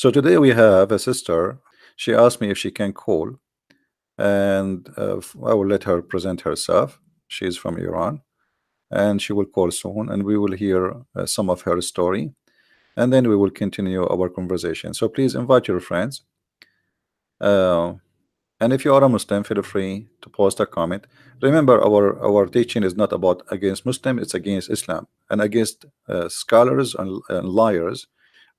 So today we have a sister. She asked me if she can call, and I will let her present herself. She is from Iran, and she will call soon, and we will hear some of her story, and then we will continue our conversation. So please invite your friends. Uh, and if you are a Muslim, feel free to post a comment. Remember, our teaching is not about against Muslim; it's against Islam and against scholars and liars,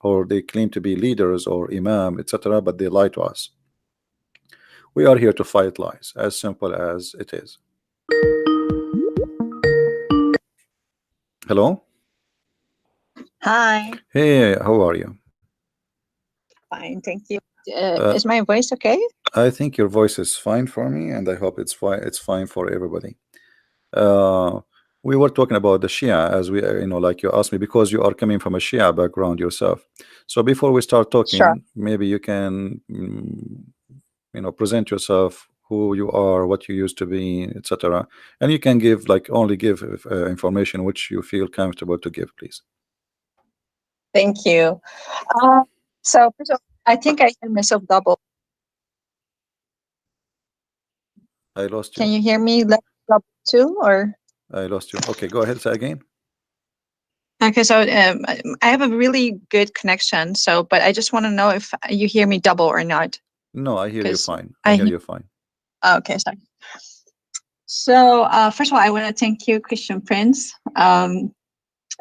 or they claim to be leaders or imam, etc., but they lie to us. We are here to fight lies, as simple as it is. Hello. Hi. Hey, how are you? Fine, thank you. Uh, Is my voice okay? I think your voice is fine for me, and I hope it's fine. It's fine for everybody. Uh, we were talking about the Shia, as we, like you asked me, because you are coming from a Shia background yourself. So before we start Sure. talking, maybe you can, present yourself, who you are, what you used to be, etc. And you can give like only give information which you feel comfortable to give, please. Thank you. Uh, so first of all, I think I hear myself double. I lost Can you. you hear me double too, or? I lost you. Okay, go ahead. Say again. Okay, so I have a really good connection. So, but I just want to know if you hear me double or not, No, I hear you because fine. I I hear hear. you fine. Okay, sorry. So first of all, I want to thank you, Christian Prince,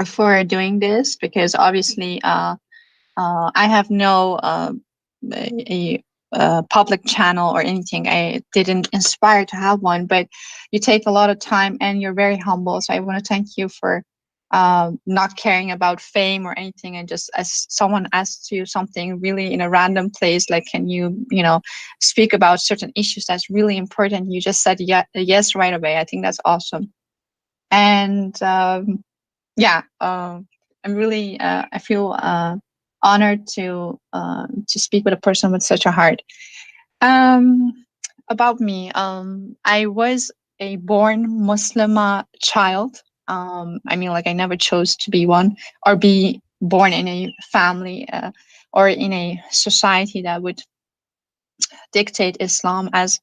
for doing this, because obviously I have no public channel or anything. I didn't inspire to have one, but you take a lot of time and you're very humble. So I want to thank you for not caring about fame or anything, and just as someone asks you something really in a random place, like, can you speak about certain issues that's really important, you just said yes right away. I think that's awesome. And yeah, I'm really I feel honored to speak with a person with such a heart. Um, about me, I was a born Muslim child. I mean, like, I never chose to be one or be born in a family or in a society that would dictate Islam as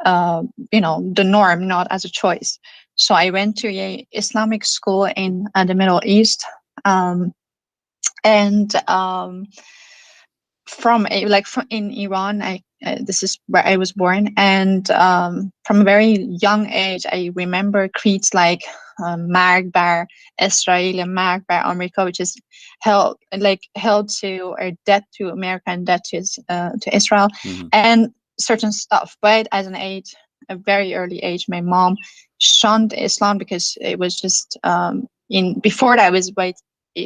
the norm, not as a choice. So I went to a Islamic school in the Middle East. And from in Iran, I this is where I was born, and from a very young age, I remember creeds like "Marg bar Israel" and "Marg bar America," which is held to, or death to America and death to Israel, Mhm. and certain stuff. But as an age, a very early age, my mom shunned Islam because it was just in before that, was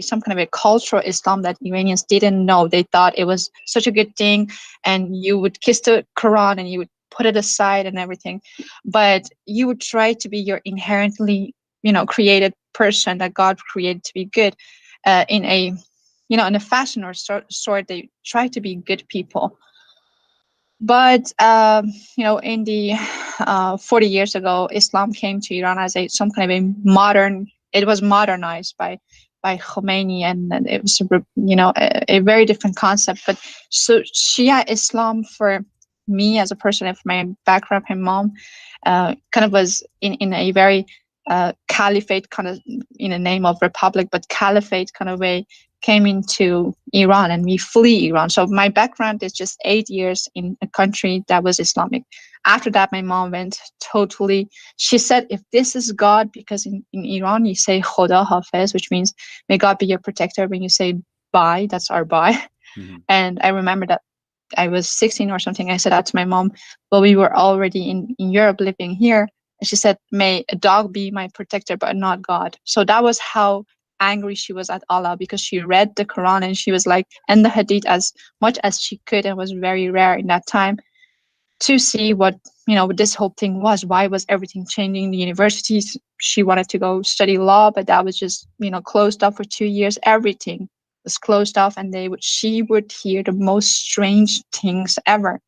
some kind of a cultural Islam that Iranians didn't know. They thought it was such a good thing, and you would kiss the Quran and you would put it aside and everything, but you would try to be your inherently, created person that God created to be good, in a, in a fashion or sort. They try to be good people, but in the 40 years ago, Islam came to Iran as some kind of a modern. It was modernized by Khomeini, and then it was a very different concept. But so Shia Islam, for me as a person, and for my background, my mom kind of was in a very caliphate kind of, in the name of republic, but caliphate kind of way, came into Iran, and we flee Iran. So my background is just 8 years in a country that was Islamic. After that, my mom went totally. She said, if this is God, because in Iran you say Khoda Hafiz, which means may God be your protector. When you say bye, that's our bye. Mhm. And I remember that I was 16 or something. I said that to my mom, but we were already in Europe living here. And she said, may a dog be my protector, but not God. So that was how angry she was at Allah, because she read the Quran and she was like, and the Hadith, as much as she could, and was very rare in that time, to see what this whole thing was. Why was everything changing? The universities, she wanted to go study law, but that was just closed up for 2 years. Everything was closed off, and she would hear the most strange things ever.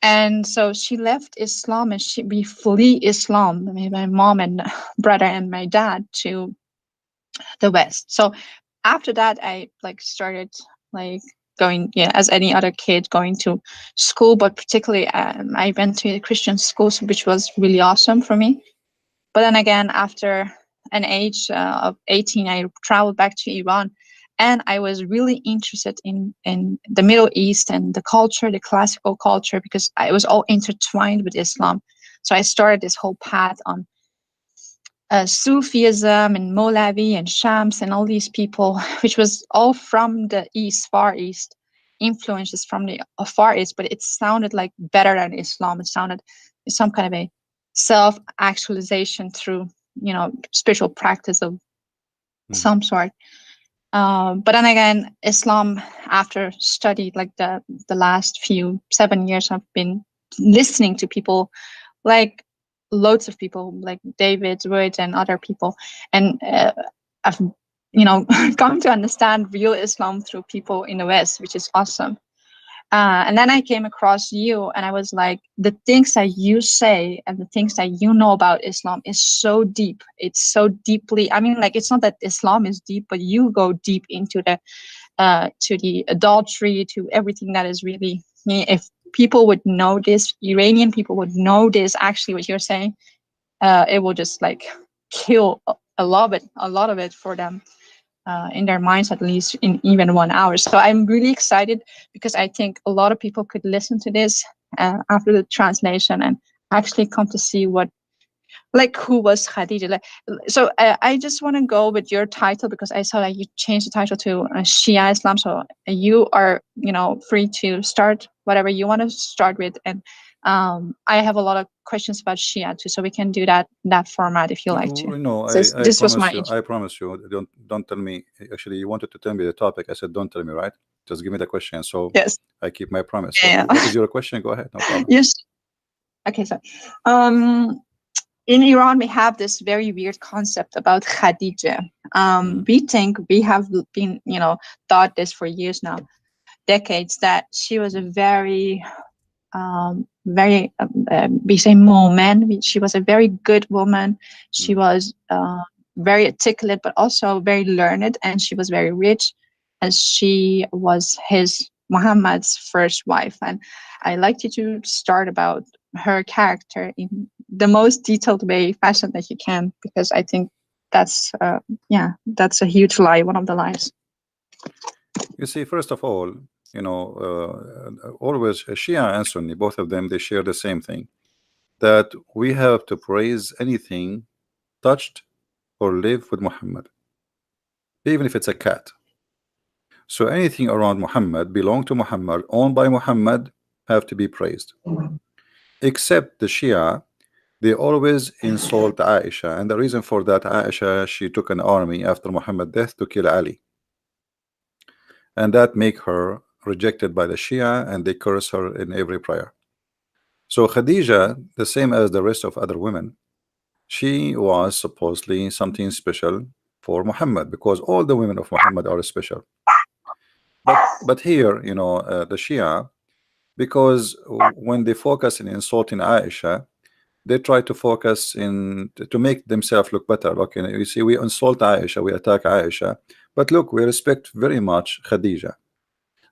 And so she left Islam, and we flee Islam, my mom and brother and my dad, to the West. So after that, I started like going, yeah, as any other kid going to school, but particularly I went to a Christian school, which was really awesome for me. But then again, after an age of 18, I traveled back to Iran, and I was really interested in the Middle East and the culture, the classical culture, because I was all intertwined with Islam. So I started this whole path on Sufism and Molavi and Shams and all these people, which was all from the East, Far East, influences from the Far East, but it sounded like better than Islam. It sounded some kind of a self-actualization through, spiritual practice of some sort. But then again, Islam, after studied like the last few 7 years, I've been listening to people like loads of people like David Wood and other people, and I've come to understand real Islam through people in the West, which is awesome. And then I came across you, and I was like, the things that you say and the things that you know about Islam is so deep. It's so deeply. I mean, like, it's not that Islam is deep, but you go deep into the to the adultery, to everything that is really. If people would know this, Iranian people would know this. Actually, what you're saying, it will just like kill a lot of it for them. In their minds, at least in even 1 hour. So I'm really excited because I think a lot of people could listen to this after the translation and actually come to see who was Khadija. So I just want to go with your title because I saw that you changed the title to Shia Islam. So you are, free to start whatever you want to start with. And I have a lot of questions about Shia too, so we can do that in that format if you like to. No, So I this was promise my you. I promise you. Don't tell me. Actually, you wanted to tell me the topic. I said, don't tell me, right? Just give me the question. So yes. I keep my promise. So Yeah. what is your question? Go ahead. No problem. Yes. Okay. So, in Iran, we have this very weird concept about Khadija. We think we have been, thought this for years now, decades, that she was a very we say moment. She was a very good woman. She was very articulate, but also very learned, and she was very rich, as she was his Muhammad's first wife. And I like you to start about her character in the most detailed way, fashion that you can, because I think that's that's a huge lie, one of the lies. You see, first of all, always Shia and Sunni, both of them, they share the same thing, that we have to praise anything touched or live with Muhammad, even if it's a cat. So anything around Muhammad, belong to Muhammad, owned by Muhammad, have to be praised. Except the Shia, they always insult Aisha, and the reason for that, Aisha, she took an army after Muhammad's death to kill Ali, and that make her rejected by the Shia, and they curse her in every prayer. So Khadija, the same as the rest of other women, she was supposedly something special for Muhammad, because all the women of Muhammad are special. But here, the Shia, because when they focus in insulting Aisha, they try to focus in to make themselves look better. Look, you see, we insult Aisha, we attack Aisha, but look, we respect very much Khadija.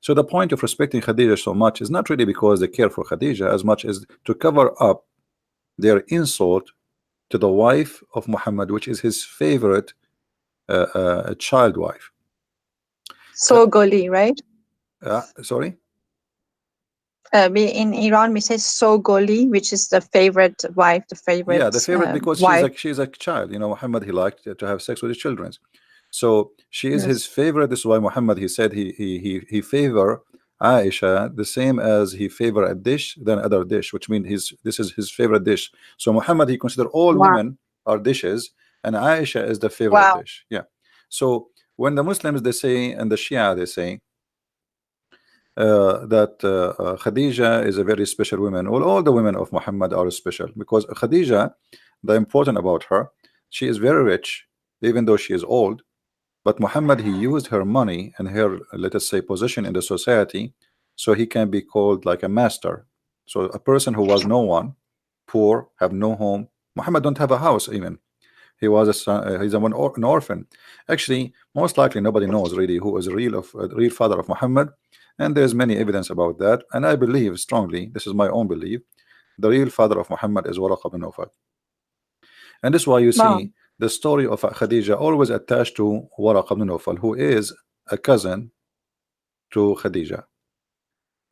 So the point of respecting Khadija so much is not really because they care for Khadija as much as to cover up their insult to the wife of Muhammad, which is his favorite child wife. So Goli, right? Sorry? We in Iran we say so Goli, which is the favorite wife, the favorite Yeah, the favorite, because wife. she's a child. Muhammad, he liked to have sex with his children. So she is Yes. his favorite. This is why Muhammad, he said he favor Aisha the same as he favor a dish than other dish, which means this is his favorite dish. So Muhammad, he consider all Wow. women are dishes, and Aisha is the favorite Wow. dish. Yeah. So when the Muslims, they say, and the Shia, they say that Khadija is a very special woman. Well, all the women of Muhammad are special, because Khadija, the important about her, she is very rich, even though she is old. But Muhammad, he used her money and her, let us say, position in the society, so he can be called like a master. So a person who was no one, poor, have no home. Muhammad don't have a house even. He was a son, he's an orphan. Actually, most likely nobody knows really who is the real father of Muhammad, and there's many evidence about that. And I believe strongly, this is my own belief, the real father of Muhammad is Waraq ibn Nawfal. And this is why you Wow. see the story of Khadija always attached to Waraq ibn Nawfal, who is a cousin to Khadija.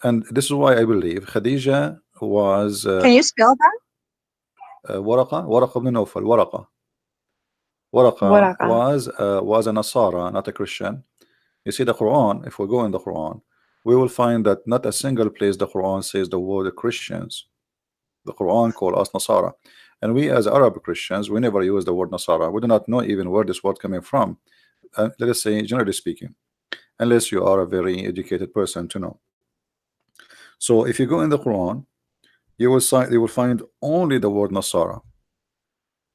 And this is why I believe Khadija was Can you spell that? Waraqa ibn Nawfal. Waraqa Waraqa. was a Nasara, not a Christian. You see the Quran, if we go in the Quran, we will find that not a single place the Quran says the word Christians. The Quran call us Nasara. And we as Arab Christians, we never use the word Nasara. We do not know even where this word coming from. Let us say, generally speaking, unless you are a very educated person to know. So if you go in the Quran, you will find only the word Nasara.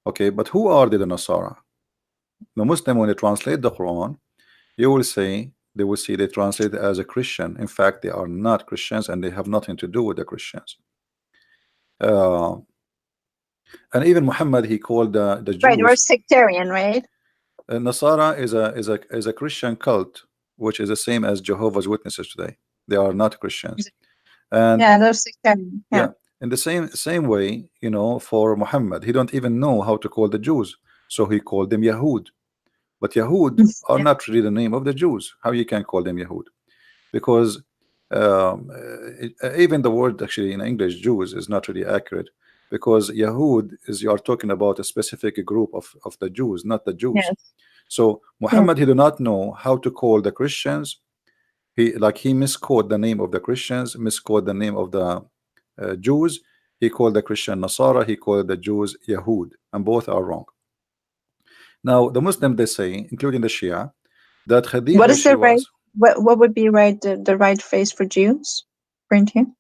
Okay, but who are the Nasara? The Muslim, when they translate the Quran, you will say they will see they translate it as a Christian. In fact, they are not Christians and they have nothing to do with the Christians. Uh, and even Muhammad, he called the Right, we're Jews. sectarian, right? Nasara is a Christian cult, which is the same as Jehovah's Witnesses today. They are not Christians. And Yeah, they're sectarian. Yeah. yeah, in the same way, you know, for Muhammad, he don't even know how to call the Jews, so he called them Yahud. But Yahud are Yeah. not really the name of the Jews. How you can call them Yahud? Because even the word actually in English Jews is not really accurate, because Yahud is, you are talking about a specific group of the Jews, not the Jews. Yes. So Yeah. Muhammad, he do not know how to call the Christians. He misquote the name of the Christians, misquote the name of the Jews. He called the Christian Nasara, he called the Jews Yahud, and both are wrong. Now the Muslim, they say, including the Shia, that What Khadija, is she the right? was What would be right? The right phrase for Jews, according to you?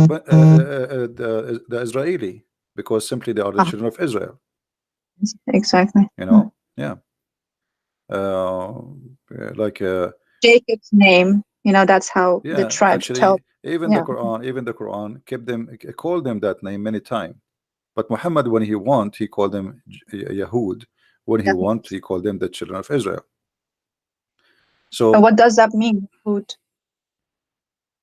but the Israeli, because simply they are the Oh, children of Israel, exactly. you know. Yeah, uh, like Jacob's name. That's how the yeah, tribes tell. actually Yeah. even the Quran kept them, called them that name many times. But Muhammad, when he want, he called them Yahud. When he Yeah. want, he called them the children of Israel. And So what does that mean? Food.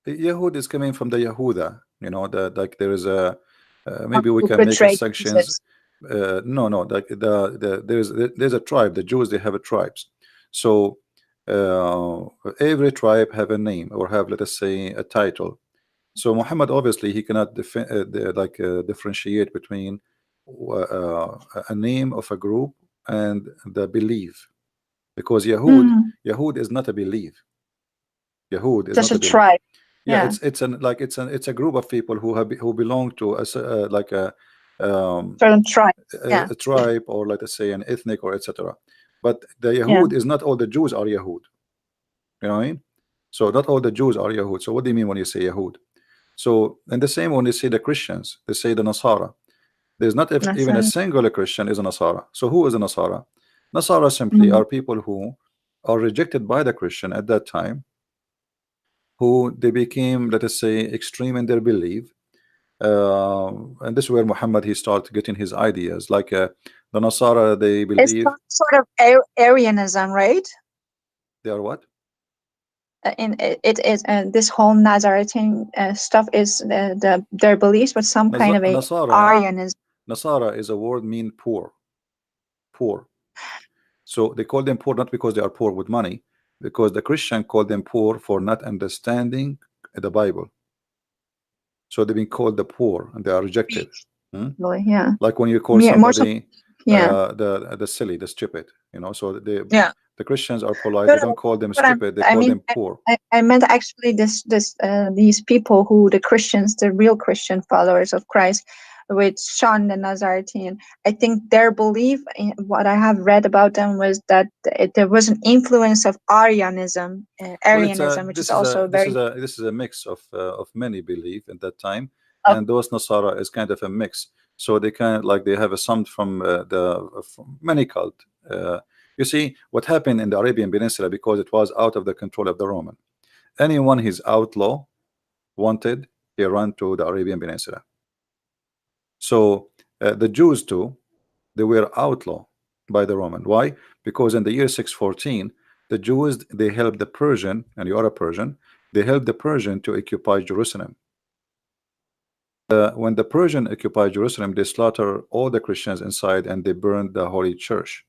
Yahud is coming from the Yahuda. You know, the like there is a One maybe we who can make a betrayed sections. Jesus. No, no, like there's a tribe. The Jews, they have a tribes. So uh, every tribe have a name or have, let us say, a title. So Muhammad, obviously he cannot differentiate between a name of a group and the belief, because Mm, Yahud is not a belief. Yahud is just not a a belief. tribe. Yeah, Yeah. it's a group of people who belong to like um, Certain tribe. Yeah. a tribe, or let us say an ethnic, or etc. But the Yeah. Yahud is not all the Jews are Yahud. You know what I mean? So not all the Jews are Yahud. So what do you mean when you say Yahud? So and the same when they say the Christians, they say the Nasara. There's not That's even a single Christian is a Nasara. So who is a Nasara? Nasara simply mm. are people who are rejected by the Christian at that time, who they became, let us say, extreme in their belief. And this is where Muhammad, he started getting his ideas. Like the Nasara, they It's believe some sort of Arianism, right? they are what? In it is this whole Nazarene stuff is their beliefs, but some kind of a Nasara, Arianism. Nasara is a word mean poor, poor. So they call them poor not because they are poor with money, because the Christian called them poor for not understanding the Bible. So they've been called the poor and they are rejected. Hmm? Really, yeah. Like when you call More so. somebody Yeah. the silly, the stupid, you know. So Yeah. the Christians are polite. No, They no. don't call them But stupid. They I call mean, them poor. I meant actually these people who the Christians, the real Christian followers of Christ, with Sean the Nazarene. I think their belief, in what I have read about them, was that there was an influence of Well, it's a Arianism, which is also very. this is a mix of many belief at that time, Of, and those Nasara is kind of a mix. So they kind of like they have a some from from many cult. You see what happened in the Arabian Peninsula, because it was out of the control of the Roman. Anyone he's outlaw wanted, he run to the Arabian Peninsula. So the Jews too. They were outlawed by the Roman. Why? Because in the year 614, the Jews, they helped the Persian, and you are a Persian, they helped the Persian to occupy Jerusalem. When the Persian occupied Jerusalem, they slaughtered all the Christians inside and they burned the holy church.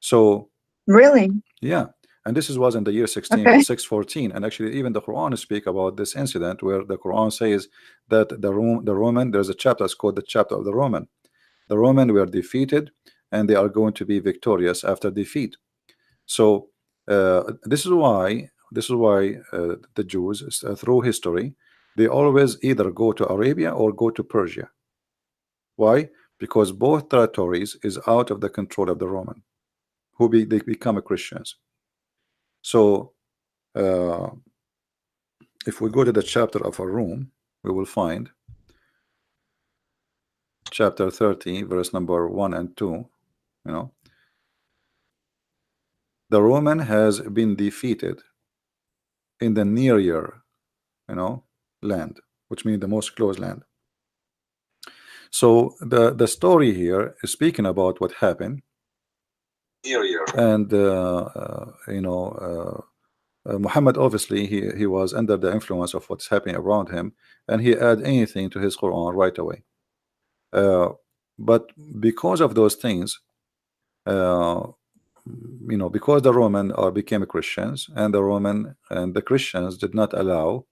So Really? yeah, and this was in the year Okay. 614, and actually even the Quran speak about this incident, where the Quran says that the Roman, there's a chapter, it's called the chapter of the Roman. The Roman were defeated, and they are going to be victorious after defeat. So this is why the Jews, through history, they always either go to Arabia or go to Persia. Why? Because both territories is out of the control of the Roman, they become Christians. So uh, if we go to the chapter of Rum, we will find chapter 30, verse number 1 and 2. You know, the Roman has been defeated in the near year, land, which means the most close land. So the story here is speaking about what happened, and Muhammad, obviously he was under the influence of what's happening around him, and he add anything to his Quran right away. But because of those things, uh, because the Roman became Christians, and the Christians did not allow,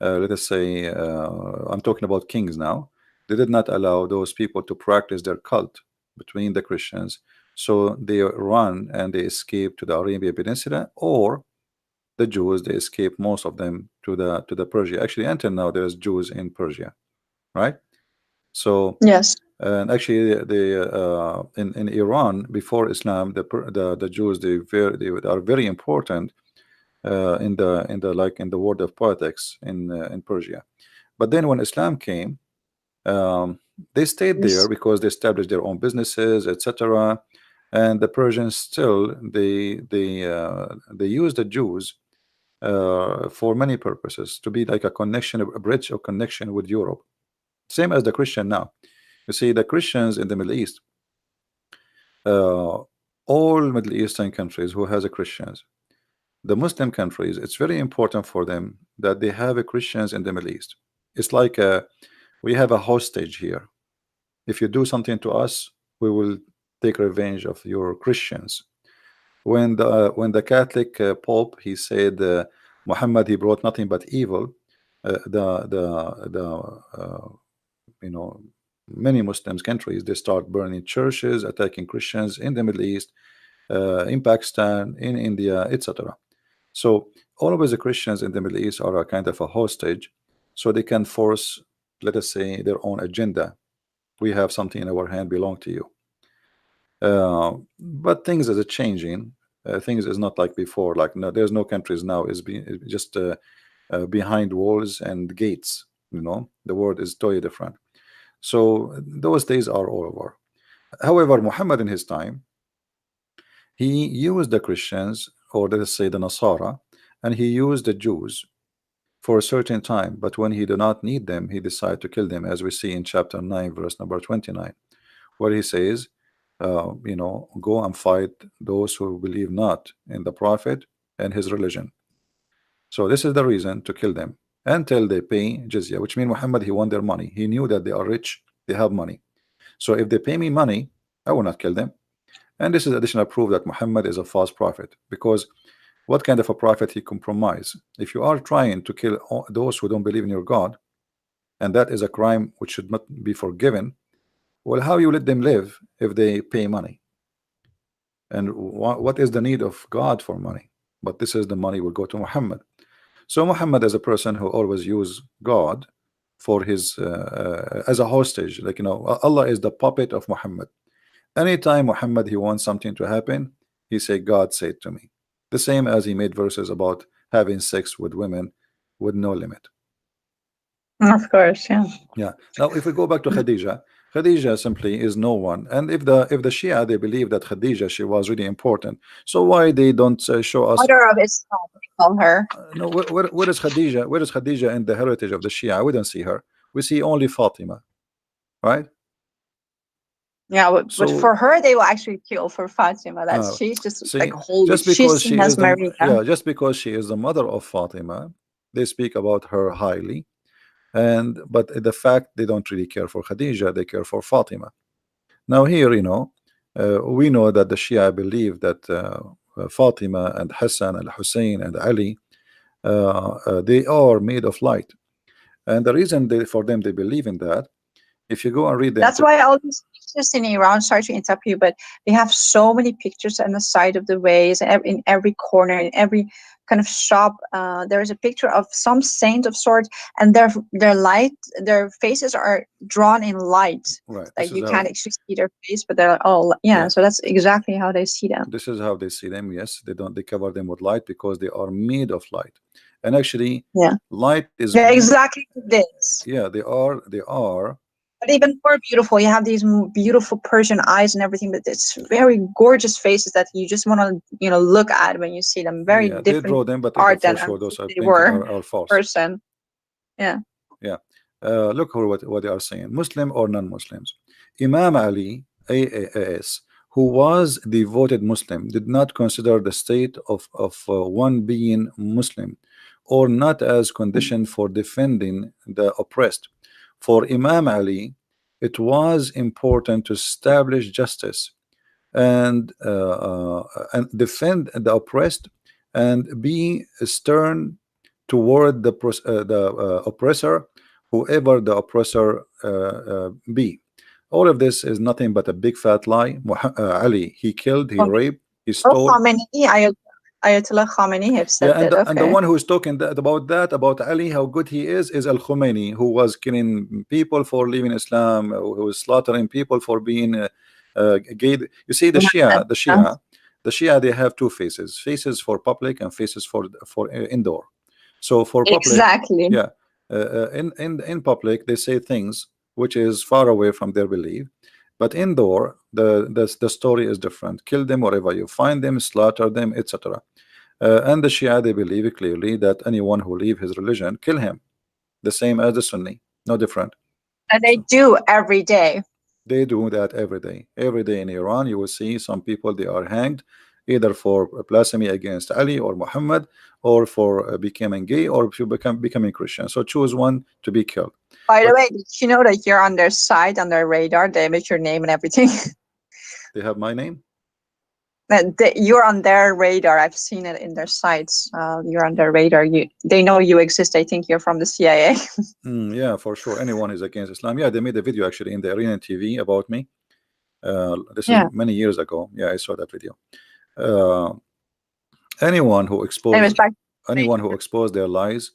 let us say, I'm talking about kings now, they did not allow those people to practice their cult between the Christians. So they run and they escape to the Arabian Peninsula, or the Jews, they escape, most of them, to the Persia. Actually, until now, there's Jews in Persia, right? So, Yes. and actually, in Iran before Islam, the Jews, they are very important in the world of politics in Persia. But then when Islam came, they stayed there Yes. because they established their own businesses, etc. And the Persians still, they use the Jews for many purposes, to be like a connection, a bridge or connection with Europe. Same as the Christian now. You see, the Christians in the Middle East, uh, all Middle Eastern countries who has a Christians, the Muslim countries, it's very important for them that they have a Christians in the Middle East. It's like we have a hostage here. If you do something to us, we will take revenge of your Christians. When the Catholic Pope, he said, Muhammad, he brought nothing but evil. The you know many Muslims countries, they start burning churches, attacking Christians in the Middle East, in Pakistan, in India, etc. So always the Christians in the Middle East are a kind of a hostage, so they can force, let us say, their own agenda. We have something in our hand belong to you. But things is changing. Things is not like before. Like, no, there's no countries now is just behind walls and gates. The world is totally different. So those days are all over. However, Muhammad in his time, he used the Christians, or let us say the Nasara, and he used the Jews for a certain time. But when he did not need them, he decided to kill them, as we see in chapter 9, verse number 29, where he says, go and fight those who believe not in the prophet and his religion. So this is the reason to kill them until they pay jizya, which means Muhammad, he won their money. He knew that they are rich, they have money. So if they pay me money, I will not kill them. And this is additional proof that Muhammad is a false prophet, because what kind of a prophet he compromise? If you are trying to kill those who don't believe in your God, and that is a crime which should not be forgiven, well, how you let them live if they pay money? And what is the need of God for money? But this is the money will go to Muhammad. So Muhammad, as a person who always use God for his as a hostage, like, Allah is the puppet of Muhammad. Anytime Muhammad, he wants something to happen, he say, God said to me. The same as he made verses about having sex with women with no limit. Of course, yeah. Yeah. Now, if we go back to Khadija, Khadija simply is no one. And if the Shia, they believe that Khadija, she was really important, so why they don't show us? Mother of Islam, we call her. No, where is Khadija? Where is Khadija in the heritage of the Shia? We don't see her. We see only Fatima, right? Yeah, but So for her, they will actually kill for Fatima. That's she's just like see, holy. just She's because seen she as is the Maria. just because she is the mother of Fatima, they speak about her highly. And but the fact they don't really care for Khadija, they care for Fatima. Now here, we know that the Shia believe that Fatima and Hassan and Hussein and Ali, they are made of light. And the reason for them they believe in that, if you go and read them, That's why all these pictures in Iran, sorry to interrupt you, but they have so many pictures on the side of the ways, in every corner, in every kind of shop. There is a picture of some saint of sorts, and their faces are drawn in light. right? This Like is you how, can't actually see their face, but they're all, yeah. yeah, So that's exactly how they see them. this is how they see them. Yes, they cover them with light because they are made of light. And actually, Yeah, light is they're exactly like this. yeah, they are But even more beautiful, you have these beautiful Persian eyes and everything, but it's very gorgeous faces that you just want to, look at when you see them. Very yeah, they different draw them, but art for than sure those are they painted were are false. person. Yeah. Yeah. Look what they are saying, Muslim or non-Muslims. Imam Ali AAS, who was devoted Muslim, did not consider the state of one being Muslim or not as condition for defending the oppressed. For Imam Ali, it was important to establish justice and defend the oppressed and be stern toward the oppressor, whoever the oppressor be. All of this is nothing but a big fat lie. Ali, he killed, he raped, he Oh, stole. Khamenei, Ayatollah Khamenei have Yeah, said and that. the Okay. one who is talking about Ali, how good he is Al Khomeini, who was killing people for leaving Islam, who was slaughtering people for being gay. You see, Yeah. The Shia, they have two faces: faces for public and faces for indoor. So for public, Exactly. yeah, in public they say things which is far away from their belief, but indoor the story is different. Kill them wherever you find them, slaughter them, etc. And the Shia, they believe clearly that anyone who leave his religion, kill him, the same as the Sunni, no different. And they So do every day. they do that every day. Every day in Iran, you will see some people, they are hanged either for blasphemy against Ali or Muhammad, or for becoming gay, or if you becoming Christian. So choose one to be killed. By the But way, did you know that you're on their side, on their radar? They make your name and everything. they have my name. You're on their radar. I've seen it in their sites. You're on their radar. They know you exist. I think you're from the CIA. Yeah, for sure. Anyone is against Islam. Yeah, they made a video actually in the Iranian TV about me. This is Yeah. many years ago. Yeah, I saw that video. Uh, anyone who Anyways, exposes back to anyone who the expose their lies,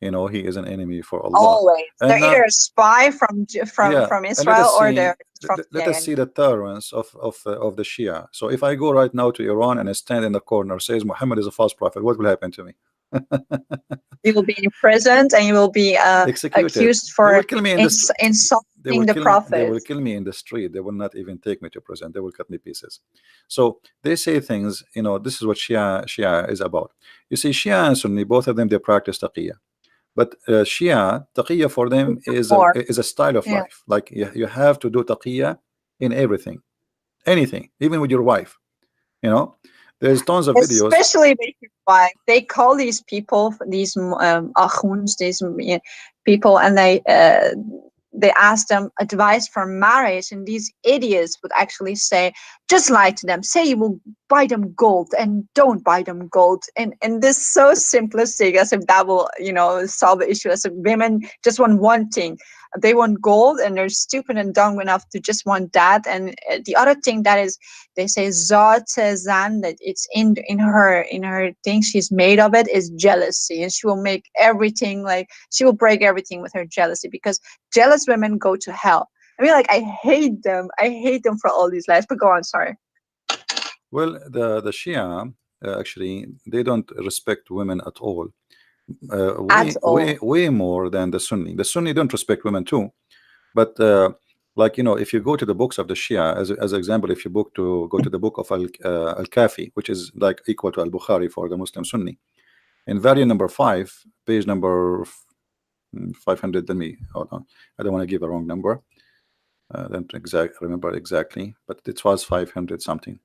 he is an enemy for Allah. always. They're And either now, a spy from yeah, from and let Israel, us or see, they're from let us CIA. see the tolerance of the Shia. So if I go right now to Iran and I stand in the corner says Muhammad is a false prophet, what will happen to me? You will be imprisoned and you will be Executed. accused They for will kill me in this. insulting the They will prophet. kill me in the street. They will not even take me to prison. They will cut me pieces. So they say things, this is what Shia is about. You see, Shia and Sunni, both of them, they practice taqiyya. But Shia, taqiyya for them More. is a style of Yeah. life. Like you have to do taqiyya in everything, anything, even with your wife. You know, there's tons of videos. Especially with your wife. They call these people, these akhuns, these people, and they ask them advice for marriage, and these idiots would actually say, just lie to them, say you will buy them gold and don't buy them gold, and this so simplistic, as if that will solve the issue. As if women just want one thing, they want gold, and they're stupid and dumb enough to just want that. And the other thing that is, they say zat zan, that it's in her thing, she's made of it, is jealousy, and she will make everything, like she will break everything with her jealousy, because jealous women go to hell. I mean, like, I hate them for all these lies. But go on, sorry. Well, the Shia actually they don't respect women at all. At Way all. way more than the Sunni. The Sunni don't respect women too, but like if you go to the books of the Shia, as an example, if you go to the book of Al Kafi, which is like equal to Al Bukhari for the Muslim Sunni, in volume number 5, page number 500. Let me hold on. I don't want to give a wrong number. I don't remember exactly, but it was 500 something.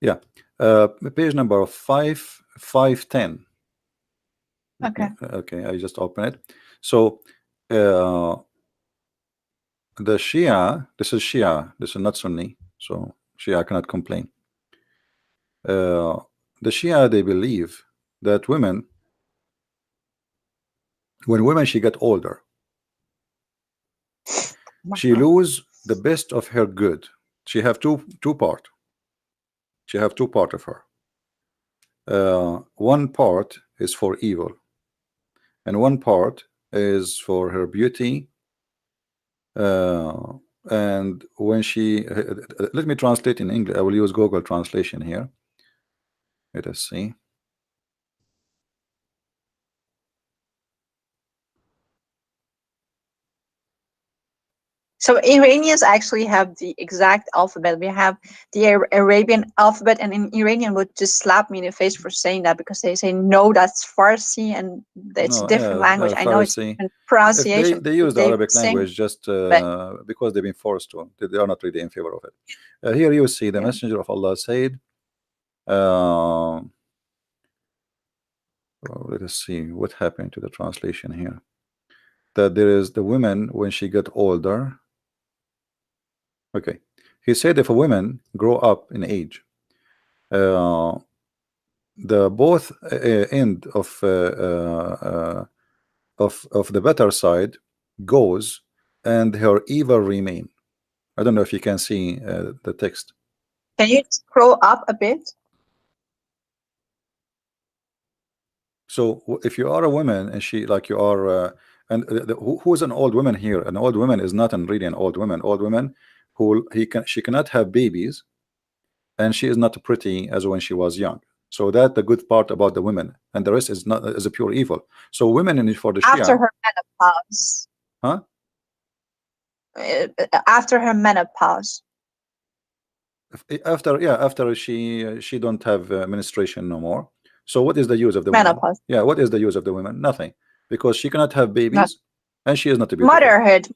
Yeah, page number 510. Okay. Okay, I just open it. So uh, the Shia, this is Shia, this is not Sunni, so Shia cannot complain. The Shia, they believe that women, when women she get older, she lose the best of her good. She have two part. She have two part of her. One part is for evil, and one part is for her beauty. And when she let me translate in English. I will use Google translation here. Let us see. So Iranians actually have the exact alphabet. We have the Arabian alphabet, and in Iranian would just slap me in the face for saying that, because they say no, that's Farsi, and it's a No, different language. I know it's Farsi. different If they pronunciation. they use the They Arabic same, language just but because they've been forced to. They are not really in favor of it. Here you see the yeah. Messenger of Allah said. Uh, let us see what happened to the translation here. That there is the women when she get older. Okay, he said if a woman grow up in age, uh, the both end of the better side goes, and her evil remain. I don't know if you can see the text. Can you scroll up a bit? So if you are a woman and she like you are, and who's an old woman here? An old woman is not really an old woman. Old woman who she cannot have babies, and she is not pretty as when she was young. So that the good part about the women, and the rest is not is a pure evil. So women in for the After Shia, her menopause. huh? After her menopause. After after she don't have menstruation no more. So what is the use of the women? Menopause. Yeah, what is the use of the women? Nothing, because she cannot have Not babies, and she is not beautiful. motherhood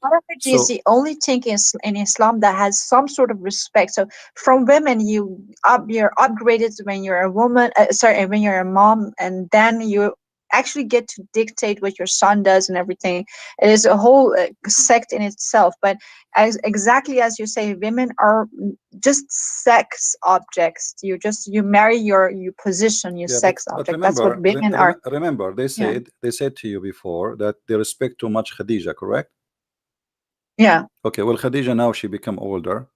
is So the only thing in Islam that has some sort of respect. So from women, you're upgraded when you're a woman, sorry, when you're a mom, and then you actually get to dictate what your son does and everything. It is a whole sect in itself. But exactly as you say, women are just sex objects. You marry your position, your yeah, sex but object. That's what women are. remember Yeah. they said to you before that they respect too much Khadija, correct? Yeah. Okay, well Khadija now she become older.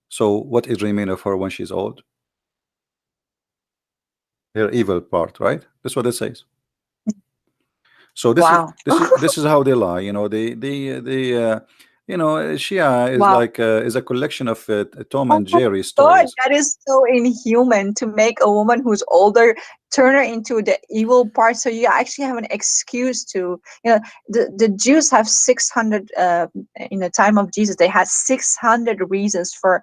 So what is remain of her when she's old? Her evil part, right? That's what it says. So Wow. this is how they lie. You know, you know, Shia is Wow. like is a collection of Tom Oh and my Jerry God, stories. that is so inhuman to make a woman who's older turn her into the evil part. So you actually have an excuse to, the Jews have 600, in the time of Jesus, they had 600 reasons for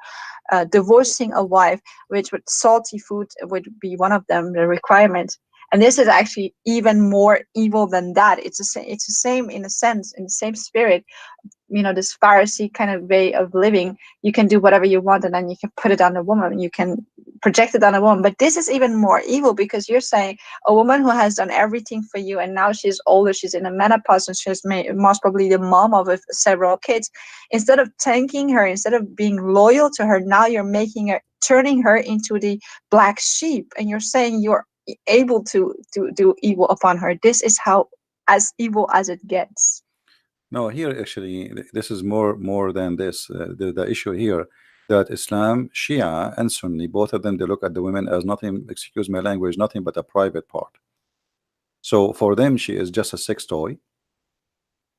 divorcing a wife, which would salty food would be one of them, the requirement. And this is actually even more evil than that. It's the same in a sense, in the same spirit, this Pharisee kind of way of living. You can do whatever you want, and then you can put it on a woman, you can project it on a woman. But this is even more evil, because you're saying a woman who has done everything for you, and now she's older, she's in a menopause, and she's most probably the mom of several kids. Instead of thanking her, instead of being loyal to her, now you're turning her into the black sheep, and you're saying you're able to do evil upon her. This is how as evil as it gets. No, here actually this is more than this. The issue here that Islam, Shia, and Sunni, both of them, they look at the women as nothing. Excuse my language, nothing but a private part. So for them, she is just a sex toy,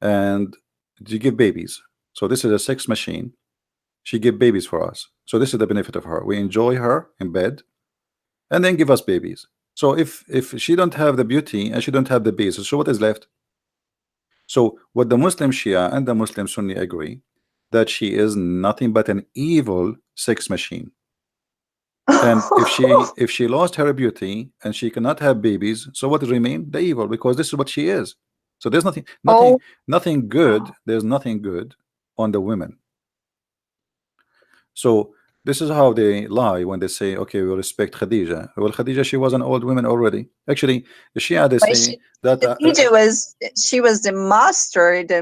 and you give babies. So this is a sex machine. She give babies for us. So this is the benefit of her. We enjoy her in bed, and then give us babies. So if she don't have the beauty and she don't have the basis, so what is left? So what the Muslim Shia and the Muslim Sunni agree that she is nothing but an evil sex machine. And if she lost her beauty and she cannot have babies, so what remain? The evil, because this is what she is. So there's nothing, Oh, nothing good. There's nothing good on the women. So this is how they lie when they say, okay, we respect Khadija. Well, Khadija, she was an old woman already. Actually, the Shia, they but say that she was the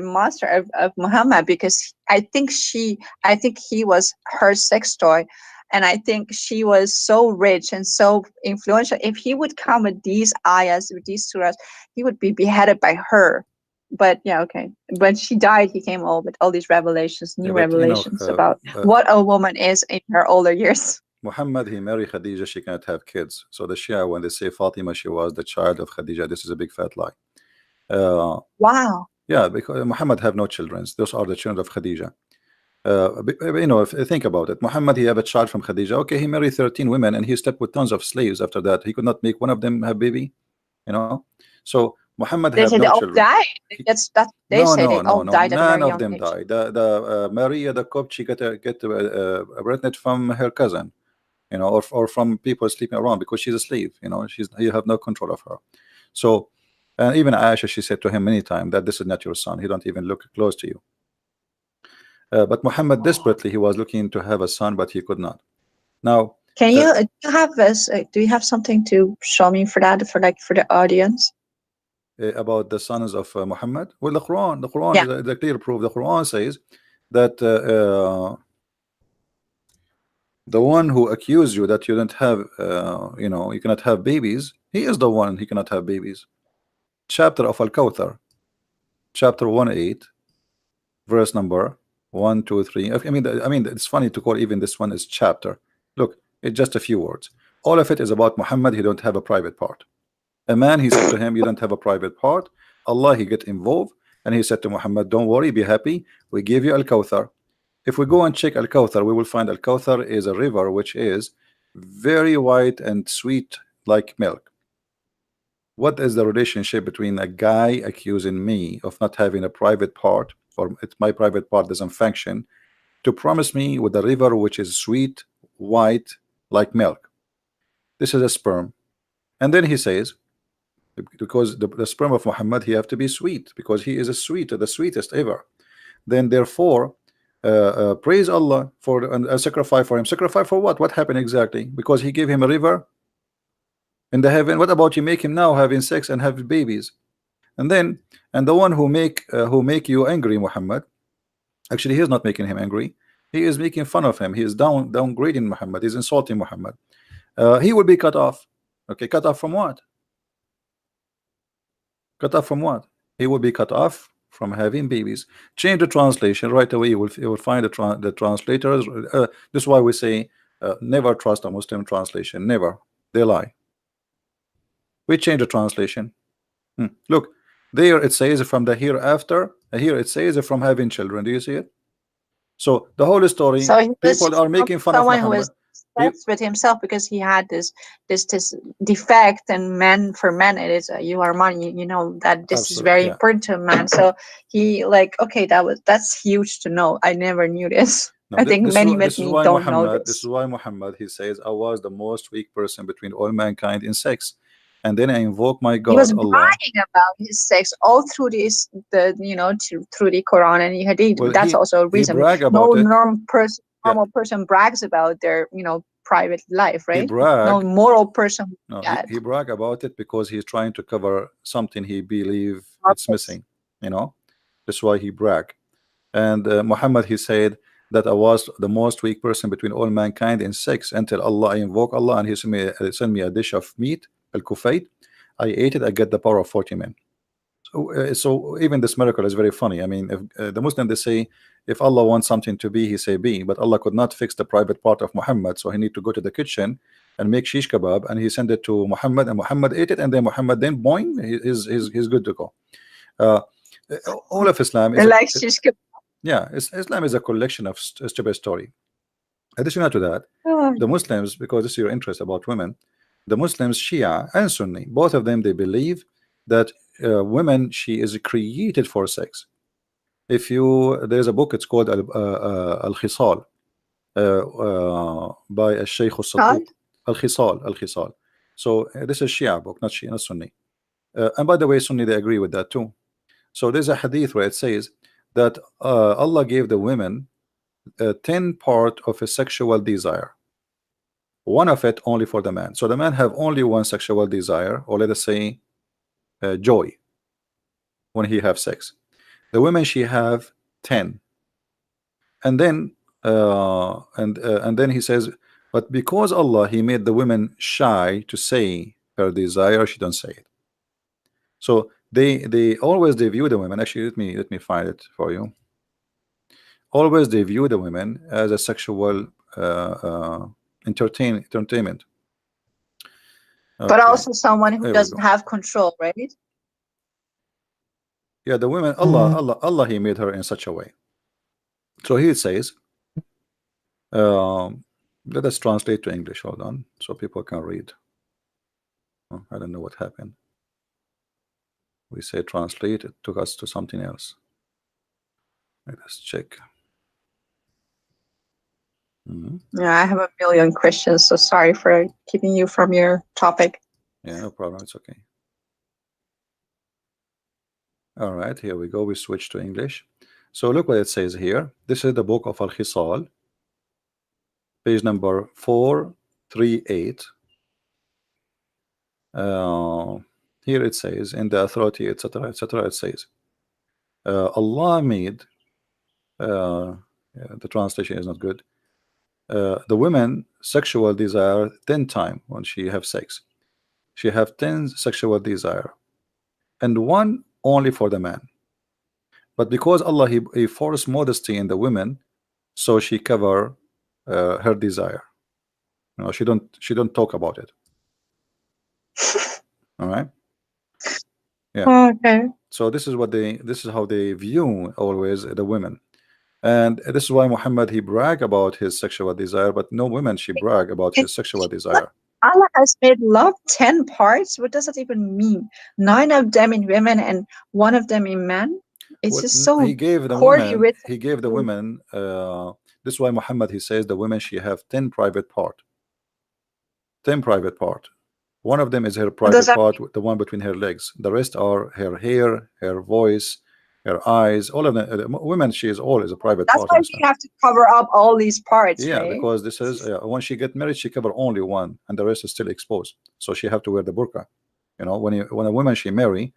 master of Muhammad, because I think he was her sex toy, and I think she was so rich and so influential. If he would come with these ayahs, with these surahs, he would be beheaded by her. But yeah, okay. When she died, he came all with all these revelations, yeah, new but you know, revelations about what a woman is in her older years. Muhammad, he married Khadija, she cannot have kids. So the Shia, when they say Fatima, she was the child of Khadija, this is a big fat lie. Wow. Yeah, because Muhammad have no children. Those are the children of Khadija. You know, if you think about it, Muhammad, he have a child from Khadija. Okay, he married 13 women and he slept with tons of slaves after that. He could not make one of them have baby, you know. So Muhammad They have say no they all children. died. That's they No, say no, they no, all no. died at a None very of young them age. died. The Maria the Copt, she get pregnant from her cousin, you know, or from people sleeping around because she's a slave. You know, you have no control of her. So, and even Aisha, she said to him many times that this is not your son. He don't even look close to you. But Muhammad desperately he was looking to have a son, but he could not. Now, Can you do you have this? Do you have something to show me for that, for like for the audience? about the sons of Muhammad, well, the Quran Yeah. is the clear proof. The Quran says that the one who accused you that you don't have, you know, you cannot have babies, he is the one he cannot have babies. Chapter of Al-Kawthar, chapter 1:8, verse number 1, 2, 3. I mean, it's funny to call even this one is chapter. Look, it's just a few words. All of it is about Muhammad. He don't have a private part. A man, he said to him, you don't have a private part. Allah, he get involved, and he said to Muhammad, don't worry, be happy. We give you Al-Kawthar. If we go and check Al-Kawthar, we will find Al-Kawthar is a river which is very white and sweet like milk. What is the relationship between a guy accusing me of not having a private part, or my private part doesn't function, to promise me with a river which is sweet, white, like milk? This is a sperm. And then he says, because the sperm of Muhammad, he have to be sweet, because he is a the sweetest ever. Then therefore, praise Allah for a sacrifice for him. Sacrifice for what? What happened exactly? Because he gave him a river in the heaven. What about you make him now having sex and have babies? And then, and the one who make you angry, Muhammad, actually he is not making him angry. He is making fun of him. He is downgrading Muhammad. He's insulting Muhammad. He will be cut off. Okay, cut off from what? Cut off from what? He will be cut off from having babies. Change the translation right away. You will find the translators. This is why we say never trust a Muslim translation. Never. They lie. We change the translation. Look, there it says from the hereafter. Here it says from having children. Do you see it? So the whole story, So he was people are making fun of someone who Muhammad. was obsessed with himself because he had this defect, and men, for men it is you are money. You know that this is Absolutely, very yeah. important to a man. So he like, okay, that's huge to know. I never knew this. No, I think many this with is me why don't know Muhammad. This is this. why Muhammad. He says, "I was the most weak person between all mankind in sex," and then I invoke my He was God, Allah. bragging about his sex all through through the Quran and the Hadith. Well, That's also a he reason. brag No about it. Yeah, normal person brags about their private life, he right? No brag. moral person would No, do that. he brag about it because he's trying to cover something he believe it's missing. You know, that's why he brag. And Muhammad, he said that I was the most weak person between all mankind in sex until Allah, I invoke Allah, and he sent me a dish of meat, al-kufayt. I ate it. I get the power of 40 men. So even this miracle is very funny. I mean, if the Muslim, they say if Allah wants something to be, he say be, but Allah could not fix the private part of Muhammad, so he need to go to the kitchen and make shish kebab, and he sent it to Muhammad, and Muhammad ate it, and then Muhammad, then boing, he's good to go. Uh, all of Islam is a, Like shish kebab. yeah, Islam is a collection of stupid story. Additional to that, Oh, the Muslims, because this is your interest about women, the Muslims, Shia and Sunni, both of them, they believe that women, she is created for sex. If you, there's a book, it's called Al-Khisal, by Sheikh God. al-Sadduq. Al-Khisal. So this is Shia book, not Shia, not Sunni. And by the way, Sunni, they agree with that too. So there's a hadith where it says that Allah gave the women 10 part of a sexual desire, one of it only for the man. So the man have only one sexual desire, or let us say joy when he have sex. The women, she have 10. And then and then he says, but because Allah, he made the women shy to say her desire, she don't say it. So they always, they view the women, actually let me find it for you. Always they view the women as a sexual entertainment. But Okay, also someone who there we doesn't go. have control, right? Yeah, the women, Allah, he made her in such a way. So he says, let us translate to English. Hold on, so people can read. Oh, I don't know what happened. We say translate, it took us to something else. Let us check. Yeah, I have a million questions, so sorry for keeping you from your topic. Yeah, no problem. It's okay. All right, here we go. We switch to English. So look what it says here. This is the book of Al-Khisal, page number 438. Here it says, in the authority, etc., etc., it says, Allah made, yeah, the translation is not good, the women sexual desire 10 times when she have sex. She have 10 sexual desire, and one only for the man. But because Allah, he forced modesty in the women, so she cover her desire. You know, she don't talk about it. All right. Yeah. Okay. So this is how they view always the women. And this is why Muhammad, he brag about his sexual desire, but no women, she brag about his sexual desire. Allah has made love 10 parts. What does that even mean? 9 of them in women and 1 of them in men? It's Well, just so he gave the poorly women, written. this is why Muhammad, he says the women, she have 10 private part. 10 private part. One of them is her What does private that part, the one between her legs. The rest are her hair, her voice, her eyes. All of them. Women, she is always a private That's part why in we Islam. have to cover up all these parts, Yeah, right? because this is when she get married, she cover only one, and the rest is still exposed. So she have to wear the burqa. You know, when a woman she marry,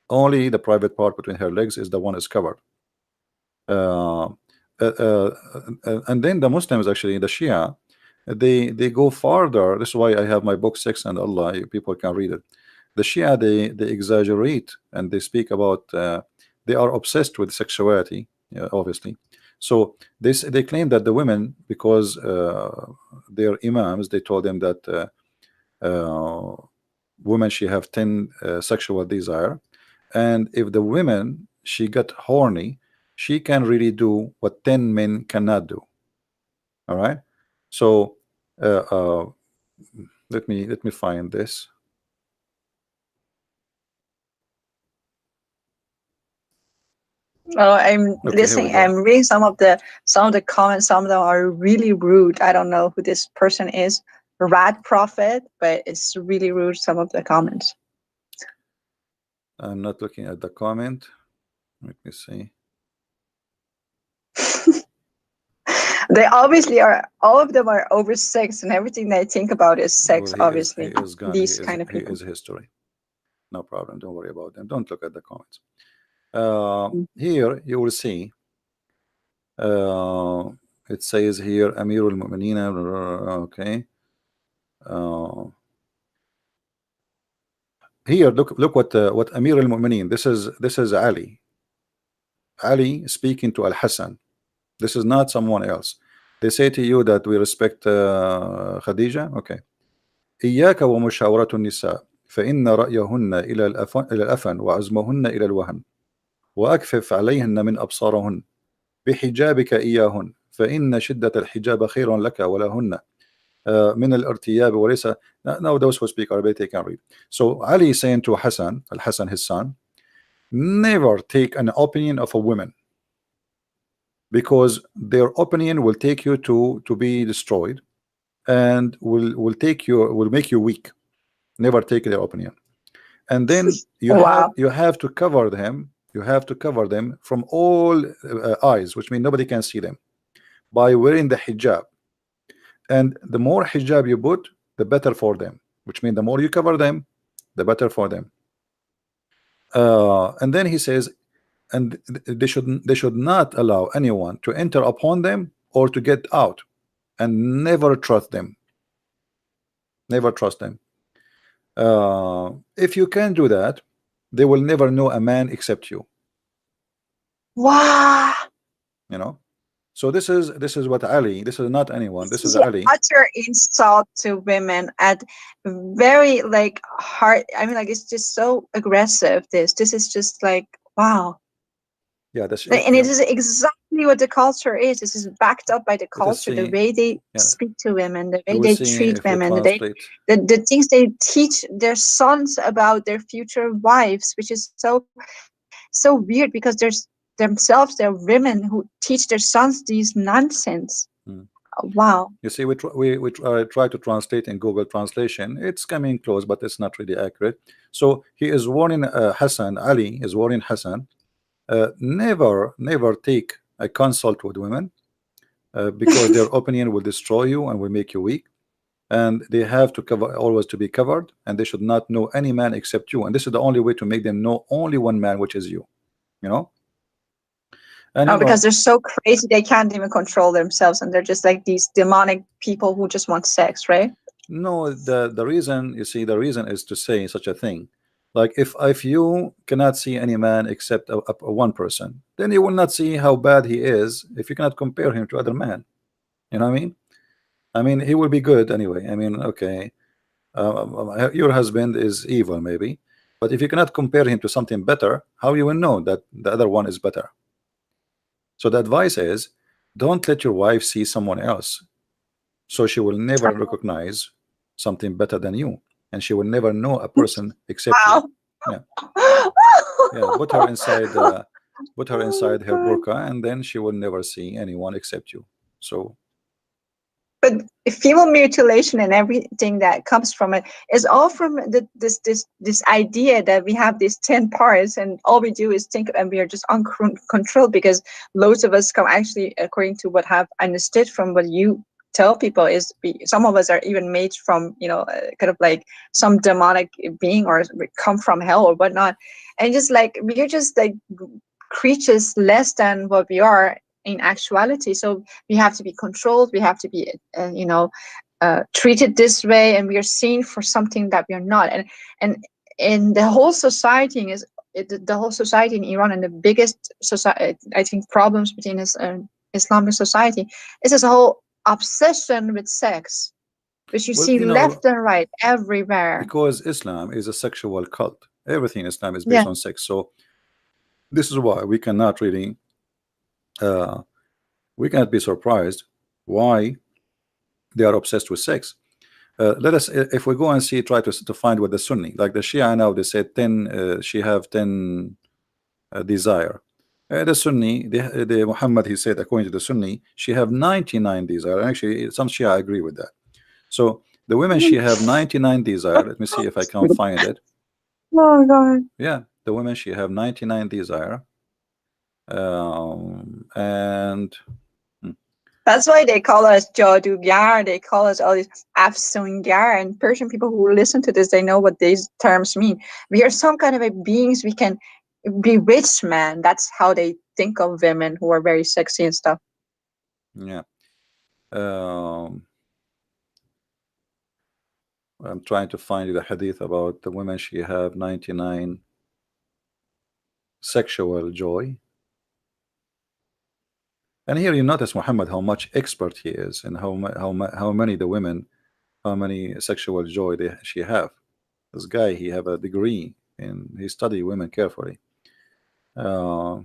only the private part between her legs is the one is covered. Uh, and then the Muslims, actually the Shia, they go farther. This is why I have my book 6 and Allah, people can read it. The Shia, they exaggerate and they speak about they are obsessed with sexuality, obviously. So they claim that the women, because their imams, they told them that women, she have 10 sexual desire, and if the women, she got horny, she can really do what 10 men cannot do. All right. So uh, uh, let me find this. Oh, I'm Okay, here we listening. go. I'm reading some of the comments. Some of them are really rude. I don't know who this person is. Rat Prophet, but it's really rude. Some of the comments. I'm not looking at the comment. Let me see. They obviously are. All of them are over sex, and everything they think about is sex. Well, he Obviously, is gone. these kind of He people. is history. No problem. Don't worry about them. Don't look at the comments. Here you will see. Uh, it says here Amirul Mu'mineen. Okay. Uh, Here, look what Amir al-Mu'mineen. This is Ali. Ali speaking to Al-Hassan. This is not someone else. They say to you that we respect Khadija. Okay. إياك ومشاورة النساء فإن رأيهن إلى الأفن وعزمهن إلى الوهن وأكفف عليهن من أبصارهن بحجابك إياهن فإن شدة الحجاب خير لك ولهن من الارتياب وليس. Now those who speak Arabic, they can read. So Ali is saying to Hassan, Al-Hassan, his son, never take an opinion of a woman, because their opinion will take you to be destroyed, and will make you weak. Never take their opinion. And then you have Wow. to cover them You have to cover them from all eyes, which means nobody can see them, by wearing the hijab. And the more hijab you put, the better for them, which means the more you cover them, the better for them. And then he says, and they should not allow anyone to enter upon them or to get out, and never trust them. Never trust them. If you can do that, they will never know a man except you. Wow. You know. So this is what Ali. This is not anyone. This This is is the Ali. utter insult to women at very like hard. I mean, like it's just so aggressive. This is just like wow. Yeah, that's And it is exactly what the culture is. This is backed up by the let us culture, the see. way they Yeah, speak to women, the we way will they see treat if we women, translate. the things they teach their sons about their future wives, which is so weird because there's themselves, they're women who teach their sons these nonsense. Hmm. Wow. You see, we try to translate in Google Translation. It's coming close, but it's not really accurate. So he is warning Hassan. Ali is warning Hassan. Never take a consult with women, because their opinion will destroy you and will make you weak. And they have to cover, always to be covered, and they should not know any man except you. And this is the only way to make them know only one man, which is you. You know. And Oh, because they're so crazy they can't even control themselves, and they're just like these demonic people who just want sex, right? no, the reason, you see, the reason is to say such a thing. Like if you cannot see any man except a one person, then you will not see how bad he is if you cannot compare him to other men. You know what I mean? I mean, he will be good anyway. I mean, okay, your husband is evil maybe, but if you cannot compare him to something better, how you will know that the other one is better? So the advice is, don't let your wife see someone else, so she will never recognize something better than you, and she will never know a person except you. Wow. Yeah, yeah. Put her Oh inside her my God. burqa, and then she will never see anyone except you. So But female mutilation and everything that comes from it is all from this idea that we have these 10 parts and all we do is think and we are just uncontrolled because loads of us come actually according to what have understood from what you tell people is some of us are even made from kind of like some demonic being or we come from hell or whatnot, and just like we're just like creatures less than what we are in actuality. So we have to be controlled, we have to be treated this way, and we are seen for something that we are not. And the whole society is the whole society in Iran, and the biggest society I think problems between this Islamic society is this whole obsession with sex, which you well, see left and right everywhere. because Islam is a sexual cult. Everything in Islam is based Yeah. on sex. So this is why we cannot really uh, we cannot be surprised why they are obsessed with sex. Let us, if we go and see, try to find what the Sunni, like the Shia now, they say 10, she have 10 desire. The Sunni, the Muhammad, he said, according to the Sunni, she have 99 desire. Actually, some Shia agree with that. So the women, she have 99 desire. Let me see if I can find it. Oh God. Yeah, the women, she have 99 desire. And That's why they call us Jadugar. They call us all these Afsungar. And Persian people who listen to this, they know what these terms mean. We are some kind of a beings. We can bewitch man. That's how they think of women who are very sexy and stuff. yeah, um, I'm trying to find you the hadith about the women, she have 99 sexual joy. And here you notice Muhammad how much expert he is, and how many the women, how many sexual joy she have. This guy, he have a degree and he study women carefully. Uh,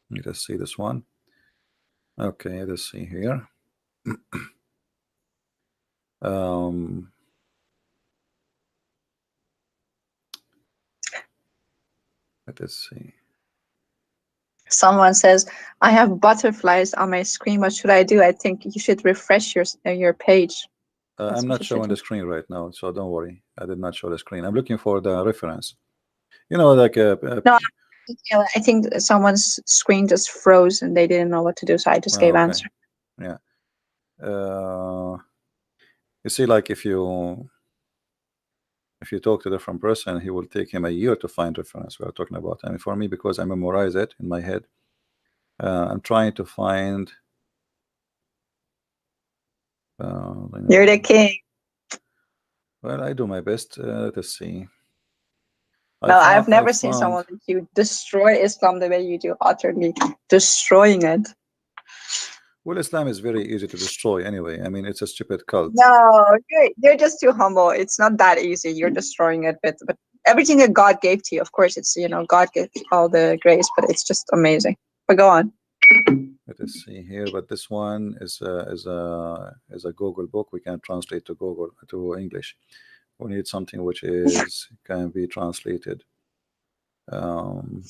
let us see this one. Okay, let's see here. Um, let us see. Someone says, I have butterflies on my screen. What should I do? I think you should refresh your page. That's I'm what not you should showing the do. screen right now, so don't worry. I did not show the screen. I'm looking for the reference. like No, I think someone's screen just froze and they didn't know what to do, so I just gave okay, answer. yeah. You see, like if you talk to a different person, he will take him a year to find reference we are talking about. I mean, for me, because I memorize it in my head, I'm trying to find. You're the king. Well, I do my best. Let's see. No, I've I never seen found. someone like you destroy Islam the way you do, utterly destroying it. Well, Islam is very easy to destroy anyway. I mean, it's a stupid cult. No, you're just too humble. It's not that easy. You're destroying it, but everything that God gave to you, of course, it's God gave all the grace, but it's just amazing. But go on. Let us see here. But this one is a Google book. We can translate to Google to English. We need something which is can be translated. Um,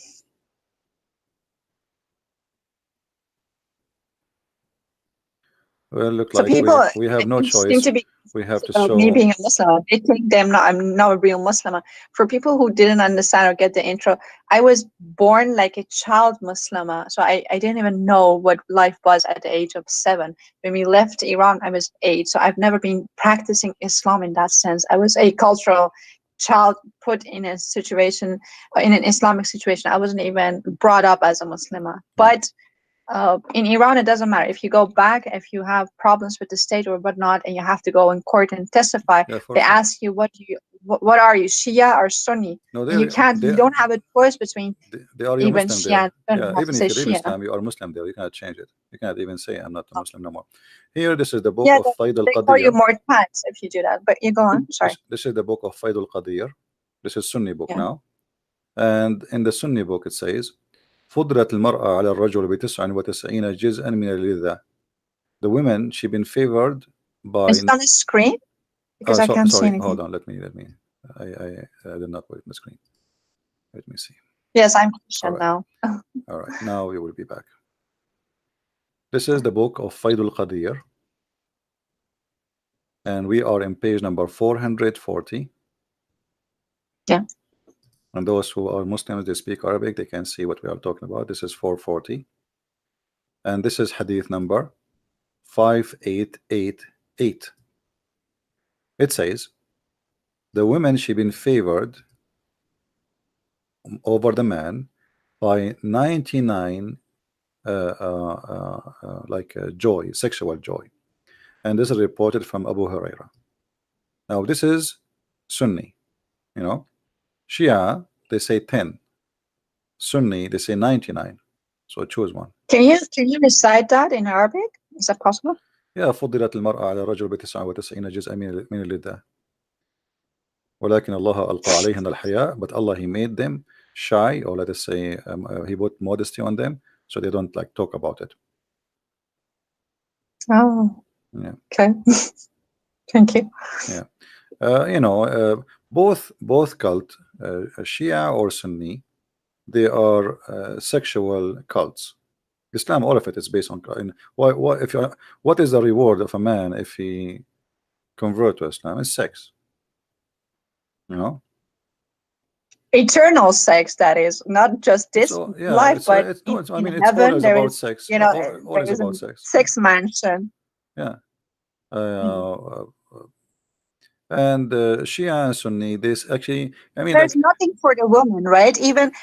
well, look So like people, we have I no think, seem choice. to be We have to about me show. being a Muslim. They think I'm not a real Muslim. For people who didn't understand or get the intro, I was born like a child Muslim. So I didn't even know what life was at the age of 7. When we left Iran, I was 8. So I've never been practicing Islam in that sense. I was a cultural child put in a situation, in an Islamic situation. I wasn't even brought up as a Muslim. Yeah. But in Iran, it doesn't matter if you go back, if you have problems with the state or whatnot, and you have to go in court and testify. Yeah, for They sure. ask you, what are you, Shia or Sunni? No, And you don't have a choice between they are your even Muslim Shia there. and Sunni. Yeah, You have even to if say you leave Shia. Islam, you are Muslim there. You cannot change it. You cannot even say I'm not a Muslim no more. Here, this is the book Yeah, of Faid al they call you Qadir. Mortads if you do that. But you go on. Sorry. This is the book of Faid al Qadir. This is Sunni book Yeah. now. And in the Sunni book it says فضلت المرأة على الرجل ب99 جزءا من اللذة. The women, she been favored Is by. it on the screen? Because I can't see Sorry, anything. hold on. Let me. I did not put it in the screen. Let me see. Yes, I'm All Christian right. now. All right. Now we will be back. This is the book of Faid al Qadir. And we are in page number 440. Yeah. And those who are Muslims, they speak Arabic, they can see what we are talking about. This is 440. And this is hadith number 5888. It says, the women, she been favored over the man by 99 joy, sexual joy. And this is reported from Abu Huraira. Now this is Sunni, Shia, they say 10. Sunni, they say 99. So choose one. Can you recite that in Arabic? Is that possible? يا فضلت المرأة على الرجل ب99 جزءا من اللذة ولكن الله ألقى عليهن الحياء, but Allah, he made them shy, or let us say he put modesty on them so they don't like talk about it. Oh, Yeah. okay. Thank you. Yeah. Both cult, Shia or Sunni, they are sexual cults. Islam, all of it is based on. What is the reward of a man if he convert to Islam? It's sex. Eternal sex, that is not just It's this all, yeah. life, but It's no. in, It's, I in mean, it's heaven always there about is, sex. there Always is a about sex. sex mansion. Yeah. Mhm. And Shia and Sunni, this actually, I mean, There's like, nothing for the woman, right? Even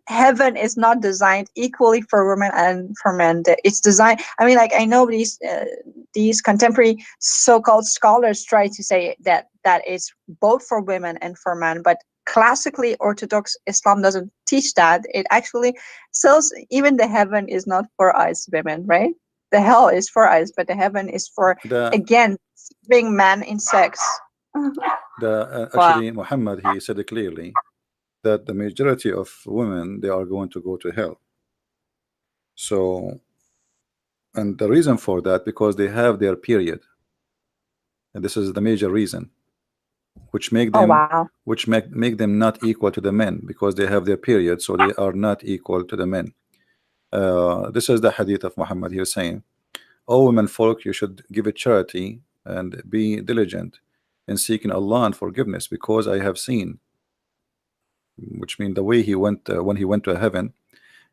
heaven is not designed equally for women and for men. It's designed. I mean, like, I know these contemporary so-called scholars try to say that it's both for women and for men, but classically Orthodox Islam doesn't teach that. It actually says even the heaven is not for us women, right? The hell is for us, but the heaven is for, the again, being man in sex. Wow. actually Muhammad, he said it clearly that the majority of women, they are going to go to hell. So, and the reason for that, because they have their period, and this is the major reason, which make Oh, them wow. make them not equal to the men, because they have their period, so they are not equal to the men. This is the hadith of Muhammad here saying, "O women folk, you should give it charity and be diligent in seeking Allah and forgiveness, because I have seen which means the way he went when he went to heaven,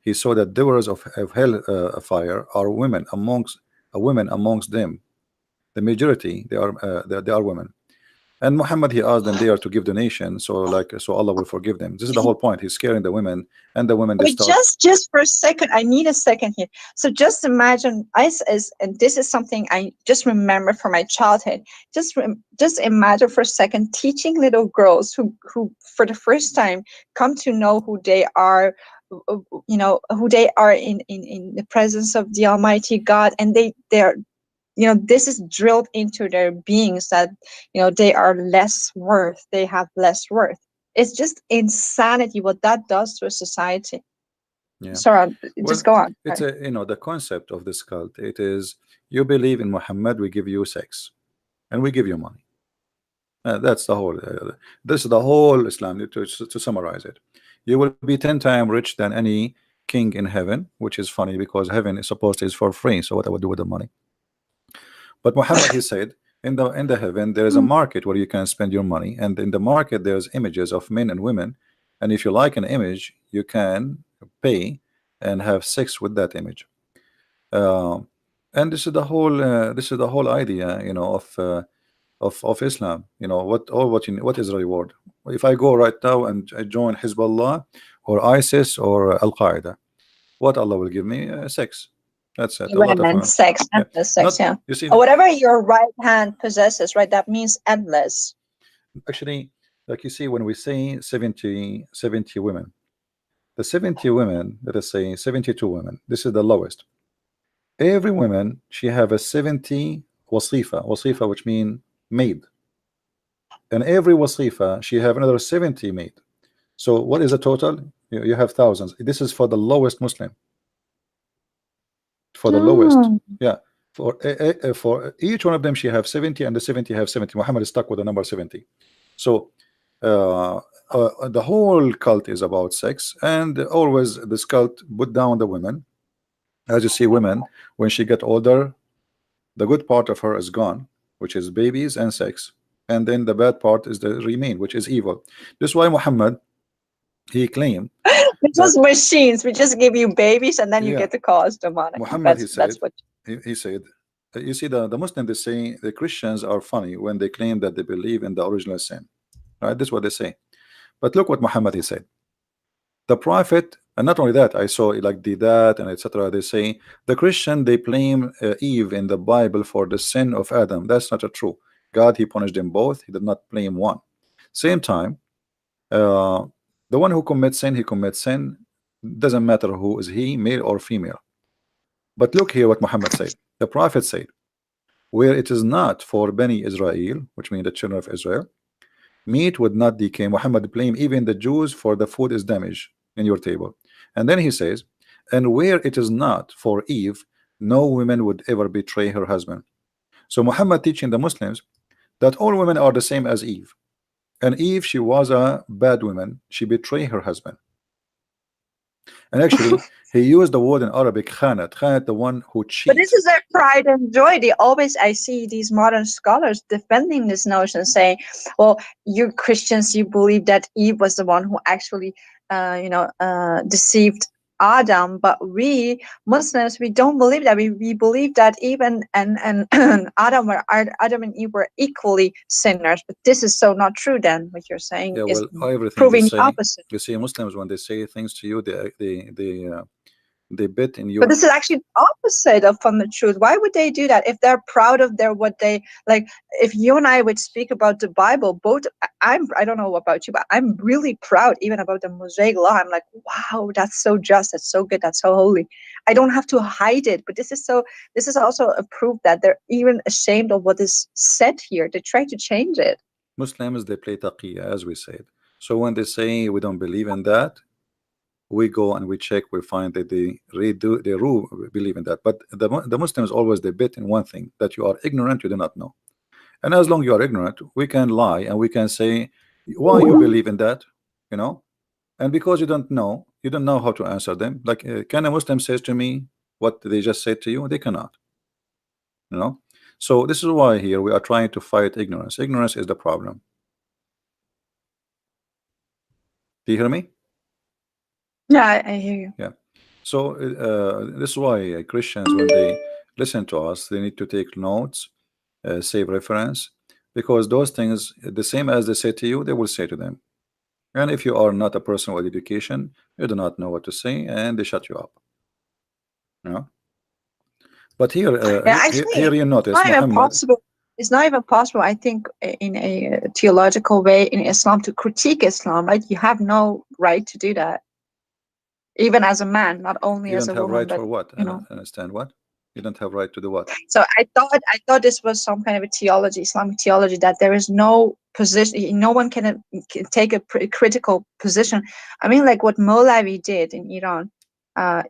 he saw that doers of hell fire are women amongst them. The majority they are women. And Muhammad, he asked them there to give donation, so Allah will forgive them. This is the whole point. He's scaring the women, and the women they Wait, start. just for a second, I need a second here. So just imagine, and this is something I just remember from my childhood. Just imagine for a second teaching little girls who for the first time come to know who they are, who they are in the presence of the Almighty God, and they're this is drilled into their beings that they are less worth, they have less worth. It's just insanity what that does to a society. Yeah. Sorry, just Well, go on. it's Sorry. the concept of this cult. It is, you believe in Muhammad, we give you sex, and we give you money. That's the whole. This is the whole Islam. To summarize it, you will be 10 times rich than any king in heaven, which is funny because heaven is supposed to is for free. So what I would do with the money? But Muhammad, he said, in the heaven there is a Mm. market where you can spend your money, and in the market there's images of men and women, and if you like an image, you can pay and have sex with that image. Um, and this is the whole idea, of Islam. What is the reward? If I go right now and I join Hezbollah or ISIS or Al Qaeda, what Allah will give me? Sex. That's it. A lot of And sex, yeah. endless sex, Not yeah. you see. Or whatever your right hand possesses, right? That means endless. Actually, like you see, when we say 70 women, the 70 women, let us say 72 women, this is the lowest. Every woman, she have a 70 wasifa, which mean maid. And every wasifa, she have another 70 maid. So what is the total? You have thousands. This is for the lowest Muslim. For the lowest. Mm. Yeah. For each one of them, she have 70, and the 70 have 70. Muhammad is stuck with the number 70. So the whole cult is about sex, and always this cult put down the women. As you see, women, when she get older, the good part of her is gone, which is babies and sex, and then the bad part is the remain, which is evil. This is why Muhammad, he claimed It's just that, machines. We just give you babies and then you yeah, get to call us demonic. Muhammad, That's what. he said, you see, the Muslim, they say the Christians are funny when they claim that they believe in the original sin, right? This is what they say. But look what Muhammad, he said. The prophet, and not only that, I saw like the that and etc. They say the Christian, they blame Eve in the Bible for the sin of Adam. That's not a true. God, he punished them both. He did not blame one. Same time, uh, the one who commits sin, he commits sin. Doesn't matter who is he, male or female. But look here what Muhammad said. The prophet said, where it is not for Bani Israel, which means the children of Israel, meat would not decay. Muhammad blame even the Jews for the food is damaged in your table. And then he says, and where it is not for Eve, no woman would ever betray her husband. So Muhammad teaching the Muslims that all women are the same as Eve. And Eve, she was a bad woman. She betrayed her husband. And actually, he used the word in Arabic, khanat. Khanat, the one who But this cheat. is their pride and joy. I see these modern scholars defending this notion, saying, well, you Christians, you believe that Eve was the one who actually, deceived Adam. But we Muslims, we don't believe that. We believe that Eve and Adam and Eve were equally sinners. But this is so not true then. What you're saying Yeah, is well, everything they proving the say, opposite. you see, Muslims, when they say things to you, they bet in But your. this is actually the opposite of from the truth. Why would they do that if they're proud of their what they like? If you and I would speak about the Bible, both I don't know about you, but I'm really proud even about the Mosaic law. I'm like, wow, that's so just, that's so good, that's so holy. I don't have to hide it. But this is also a proof that they're even ashamed of what is said here. They try to change it. Muslims, they play taqiyya, as we said. So when they say we don't believe in that, we go and we check, we find that they believe in that. But the Muslims always they bet in one thing, that you are ignorant, you do not know. And as long you are ignorant, we can lie and we can say why you believe in that, you know. And because you don't know how to answer them. Like, can a Muslim says to me what they just said to you? They cannot, you know. So this is why here we are trying to fight ignorance. Ignorance is the problem. Do you hear me? Yeah, I hear you. Yeah. So this is why Christians, when they listen to us, they need to take notes, save reference, because those things, the same as they say to you, they will say to them. And if you are not a person with education, you do not know what to say, and they shut you up. You know? But here, Yeah, actually, here you it's notice not even Muhammad. possible. It's not even possible, I think, in a theological way in Islam to critique Islam, right? You have no right to do that, even as a man, not only You as don't a have woman, right but for what? you And know. understand what? You don't have right to do what? So I thought this was some kind of a theology, Islamic theology, that there is no position, no one can take a critical position. I mean, like what Molavi did in Iran. I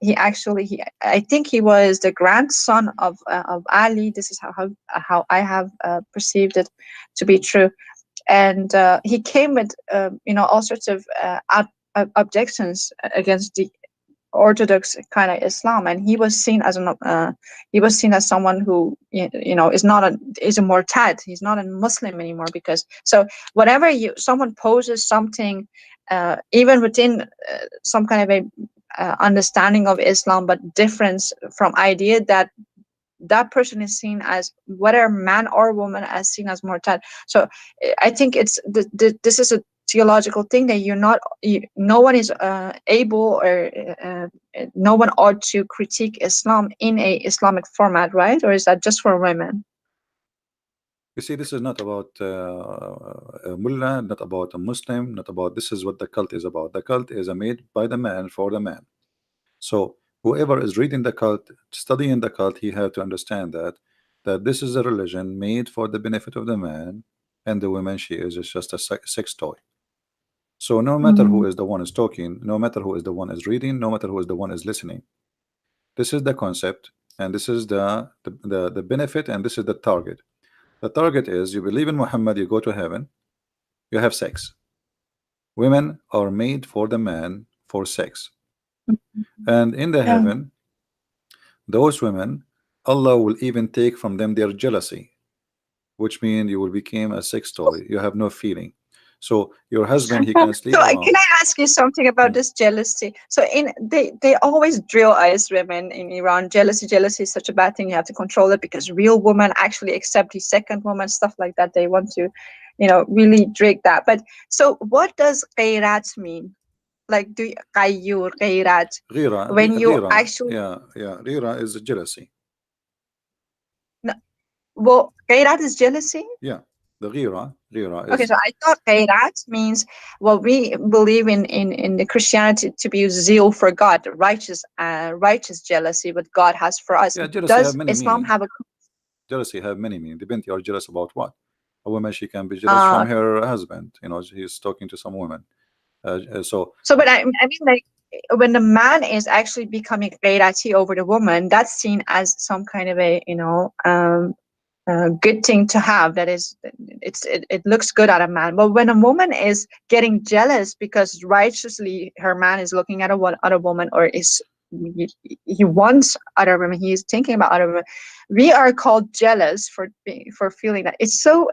think he was the grandson of Ali. This is how I have perceived it to be true. And he came with all sorts of objections against the orthodox kind of Islam, and he was seen as someone who is not a is a murtad. He's not a Muslim anymore, because so whenever you someone poses something, even within some kind of a understanding of Islam, but difference from idea, that person is seen as, whether man or woman, as seen as murtad. So I think this is a theological thing that no one is able, or no one ought to critique Islam in a Islamic format, right? Or is that just for women? You see, this is not about a mullah, not about a Muslim, not about. This is what the cult is about. The cult is made by the man for the man. So whoever is reading the cult, studying the cult, he had to understand that this is a religion made for the benefit of the man, and the woman, she is just a sex toy. So no matter who Mm. is the one is talking, no matter who is the one is reading, no matter who is the one is listening, this is the concept, and this is the benefit, and this is the target. The target is, you believe in Muhammad, you go to heaven, you have sex. Women are made for the man for sex, and in the Yeah. heaven, those women, Allah will even take from them their jealousy, which means you will become a sex toy. You have no feeling. So your husband, he can So sleep can around. I ask you something about Hmm. this jealousy? So they always drill us women in Iran. Jealousy is such a bad thing. You have to control it, because real women actually accept the second woman, stuff like that. They want to, really drink that. But so what does ghairat mean? Like, do qayyur, ghairat, when you Ghira, actually, yeah, Ghira is jealousy. no, well, ghairat is jealousy. Yeah, the Ghira Okay, is, so I thought Khairat means what we believe in the Christianity to be zeal for God, righteous jealousy what God has for us. yeah, jealousy have Does many Islam meaning. have a Jealousy have many meaning. Depends, you are jealous about what? A woman, she can be jealous from uh her husband. He's talking to some women. So so but I mean, like, when the man is actually becoming Ghairati over the woman, that's seen as some kind of a good thing to have. That is, it looks good at a man. But when a woman is getting jealous because righteously her man is looking at a one other woman, or is he wants other women, he is thinking about other women, we are called jealous for feeling that. It's so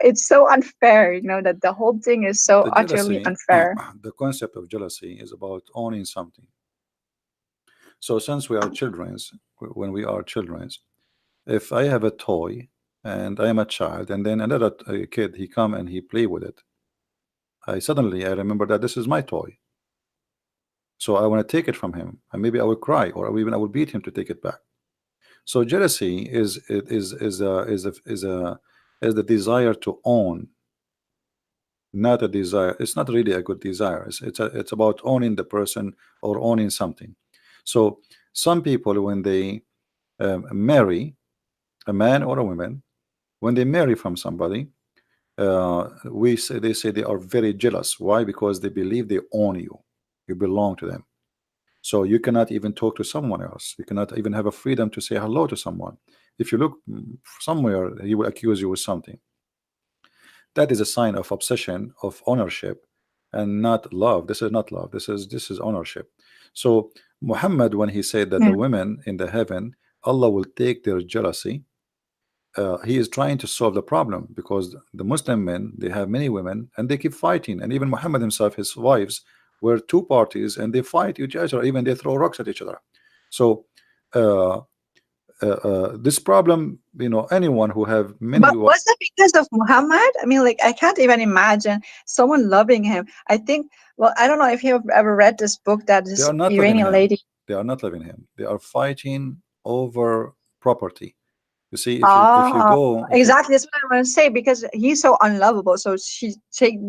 unfair, that the whole thing is so the utterly jealousy, unfair. the concept of jealousy is about owning something. So since we are childrens, when we are childrens, if I have a toy and I am a child, and then another kid, he come and he play with it, I remember that this is my toy. So I want to take it from him, and maybe I will cry, or even I will beat him to take it back. So jealousy is the desire to own, not a desire. It's not really a good desire. It's about owning the person or owning something. So some people, when they marry a man or a woman, when they marry from somebody, they say they are very jealous. Why? Because they believe they own you. You belong to them. So you cannot even talk to someone else. You cannot even have a freedom to say hello to someone. If you look somewhere, he will accuse you with something. That is a sign of obsession, of ownership, and not love. This is not love. This is ownership. So Muhammad, when he said that Yeah. the women in the heaven, Allah will take their jealousy, he is trying to solve the problem, because the Muslim men, they have many women and they keep fighting, and even Muhammad himself, his wives where two parties and they fight each other, even they throw rocks at each other. So uh, this problem, anyone who have many But was it because of Muhammad? I mean, like, I can't even imagine someone loving him. I think, well, I don't know if you've ever read this book that they this are not loving Iranian him. lady. They are not loving him. They are fighting over property. You see, if you Ah, go, if you exactly. That's what I want to say because he's so unlovable. So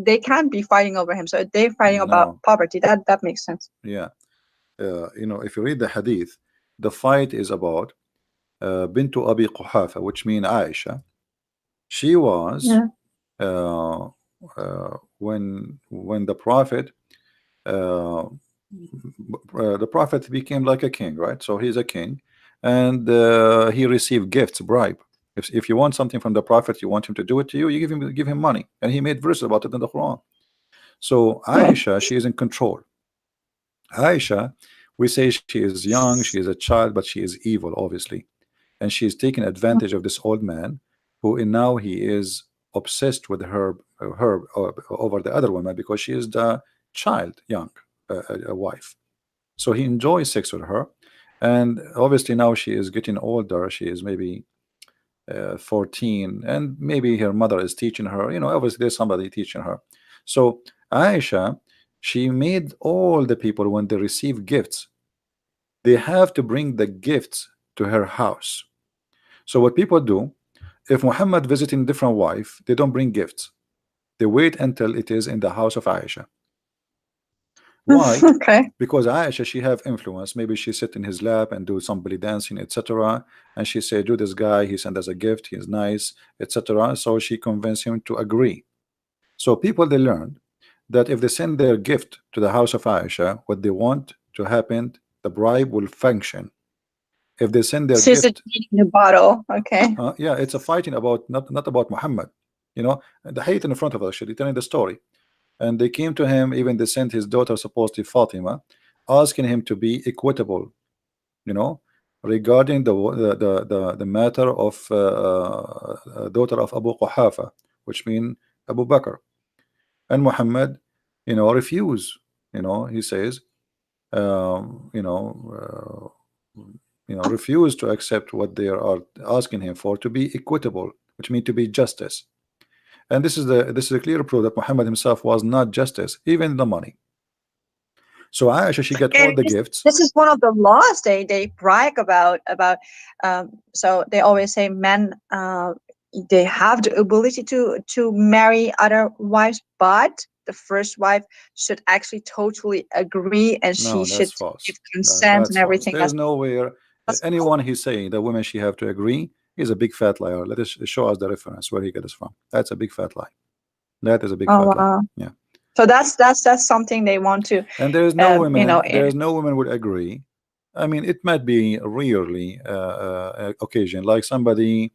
they can't be fighting over him. So they're fighting about no, poverty. That makes sense. yeah, if you read the hadith, the fight is about Bintu Abi Quhafa, which means Aisha. She was Yeah. when uh, the prophet became like a king, right? So he's a king, and he received gifts, bribe. If you want something from the prophet, you want him to do it to you, you give him money, and he made verses about it in the Quran. So Aisha, she is in control. Aisha, we say she is young, she is a child, but she is evil, obviously, and she is taking advantage of this old man, who in now he is obsessed with her over the other woman because she is the child, young, a wife. So he enjoys sex with her, and obviously now she is getting older. She is maybe 14, and maybe her mother is teaching her. Obviously there's somebody teaching her. So Aisha, she made all the people when they receive gifts, they have to bring the gifts to her house. So what people do, if Muhammad visiting different wife, they don't bring gifts. They wait until it is in the house of Aisha. Why? Okay. Because Aisha, she have influence. Maybe she sit in his lap and do some belly dancing, etc. And she say, do this guy, he sent us a gift, he's nice, etc. So she convinced him to agree. So people, they learned that if they send their gift to the house of Aisha, what they want to happen, the bribe will function. If they send their She's a gift, genie in the bottle. Okay. yeah, it's a fighting about not about Muhammad. The hate in front of us, actually telling the story. And they came to him, even they sent his daughter, supposedly Fatima, asking him to be equitable, you know, regarding the matter of daughter of Abu Quhafa, which mean Abu Bakr. And Muhammad, refuse. He says, um, you know, refuse to accept what they are asking him for, to be equitable, which means to be justice. And this is a clear proof that Muhammad himself was not justice, even the money. So Aisha, she got all And the this, gifts. this is one of the laws they brag about. So they always say men they have the ability to marry other wives, but the first wife should actually totally agree, and she No, that's should false. give consent That's and false. everything. There's nowhere That's anyone he's saying that women she have to agree. He's a big fat liar. Let us show us the reference where he got this from. That's a big fat lie. That is a big oh fat lie. wow. Yeah. So that's something they want to, And there is no you know. women. There is no women would agree. I mean, it might be rarely occasion, like somebody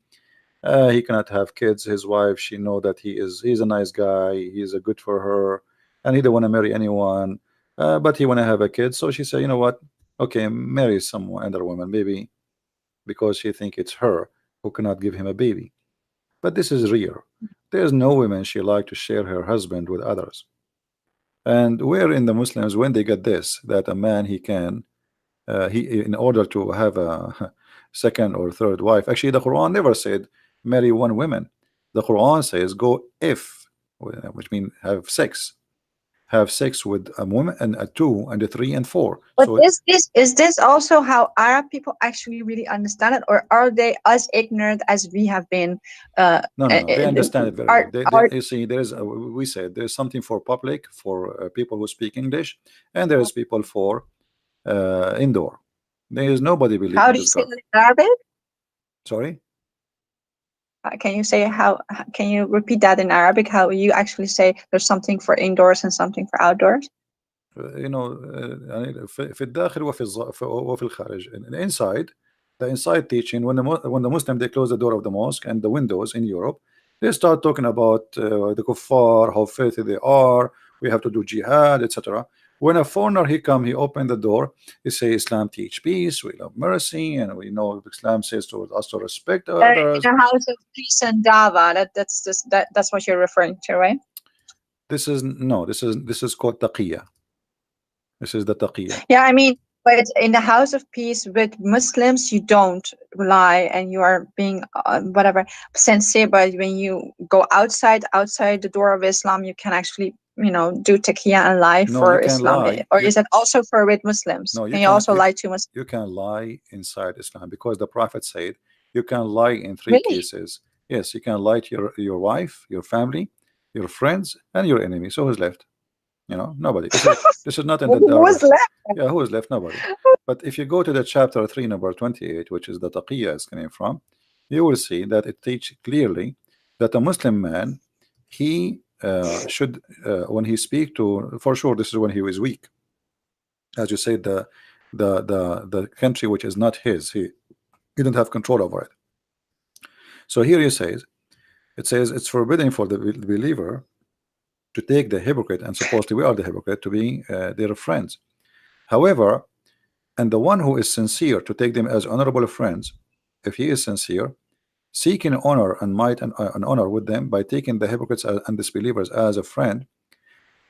he cannot have kids. His wife, she know that he's a nice guy. He's a good for her, and he don't want to marry anyone. But he want to have a kid. So she said, you know what? Okay, marry someone, other woman, maybe because she think it's her who cannot give him a baby. But this is rare. There's no woman she like to share her husband with others. And where in the Muslims when they get this that a man he can he in order to have a second or third wife. Actually, the Quran never said marry one woman. The Quran says go if, which means have sex with a woman and a two and a three and four. But So is this also how Arab people actually really understand it, or are they as ignorant as we have been? Uh, no, no, no, they understand it very well. are are You see, there is we said there's something for public for people who speak English, and there is people for indoor. There is nobody believe how in do you this say God. that in Arabic? Sorry. Can you say can you repeat that in Arabic? How you actually say there's something for indoors and something for outdoors? يعني في الداخل وفي الخارج. Inside, the inside teaching, when the Muslim they close the door of the mosque and the windows in Europe, they start talking about the kuffar, how filthy they are, we have to do jihad, etc. When a foreigner he come, he open the door, he say Islam teach peace, we love mercy, and we know Islam says to us to respect others. In a house of peace and dava. That's what you're referring to, right? This is no, this is called taqiyya. This is the taqiyya. Yeah, I mean, but in the house of peace with Muslims, you don't lie and you are being whatever sincere. But when you go outside the door of Islam, you can actually, do taqiyya and lie No, you for can Islam. lie. Or is it also for with Muslims? No, Can you also lie to Muslims? you can lie inside Islam because the Prophet said you can lie in three Really? cases. Yes, you can lie to your wife, your family, your friends, and your enemy. So who's left? Nobody. This is not in the Who was Darwish. left? Yeah, who is left? Nobody. But if you go to the chapter 3, number 28, which is the taqiyya is coming from, you will see that it teaches clearly that a Muslim man, he should, when he speak to, for sure, this is when he was weak. As you said, the country which is not his, he didn't have control over it. So here it says it's forbidden for the believer to take the hypocrite, and supposedly we are the hypocrite, to be their friends. However, and the one who is sincere to take them as honorable friends, if he is sincere, seeking honor and might and honor with them by taking the hypocrites and disbelievers as a friend,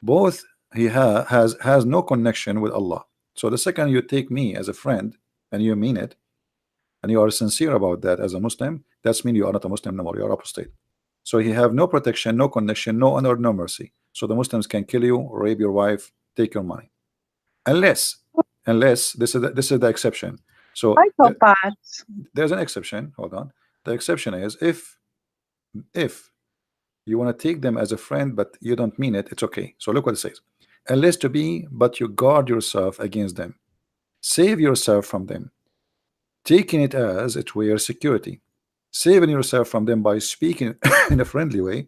both he has no connection with Allah. So the second you take me as a friend and you mean it, and you are sincere about that as a Muslim, that's mean you are not a Muslim no more, you are apostate. So he have no protection, no connection, no honor, no mercy. So the Muslims can kill you, rape your wife, take your money, unless this is the exception. So Psychopaths. there's an exception. Hold on. The exception is if you want to take them as a friend, but you don't mean it, it's okay. So look what it says. Unless to be, but you guard yourself against them. Save yourself from them, taking it as it were security. Saving yourself from them by speaking in a friendly way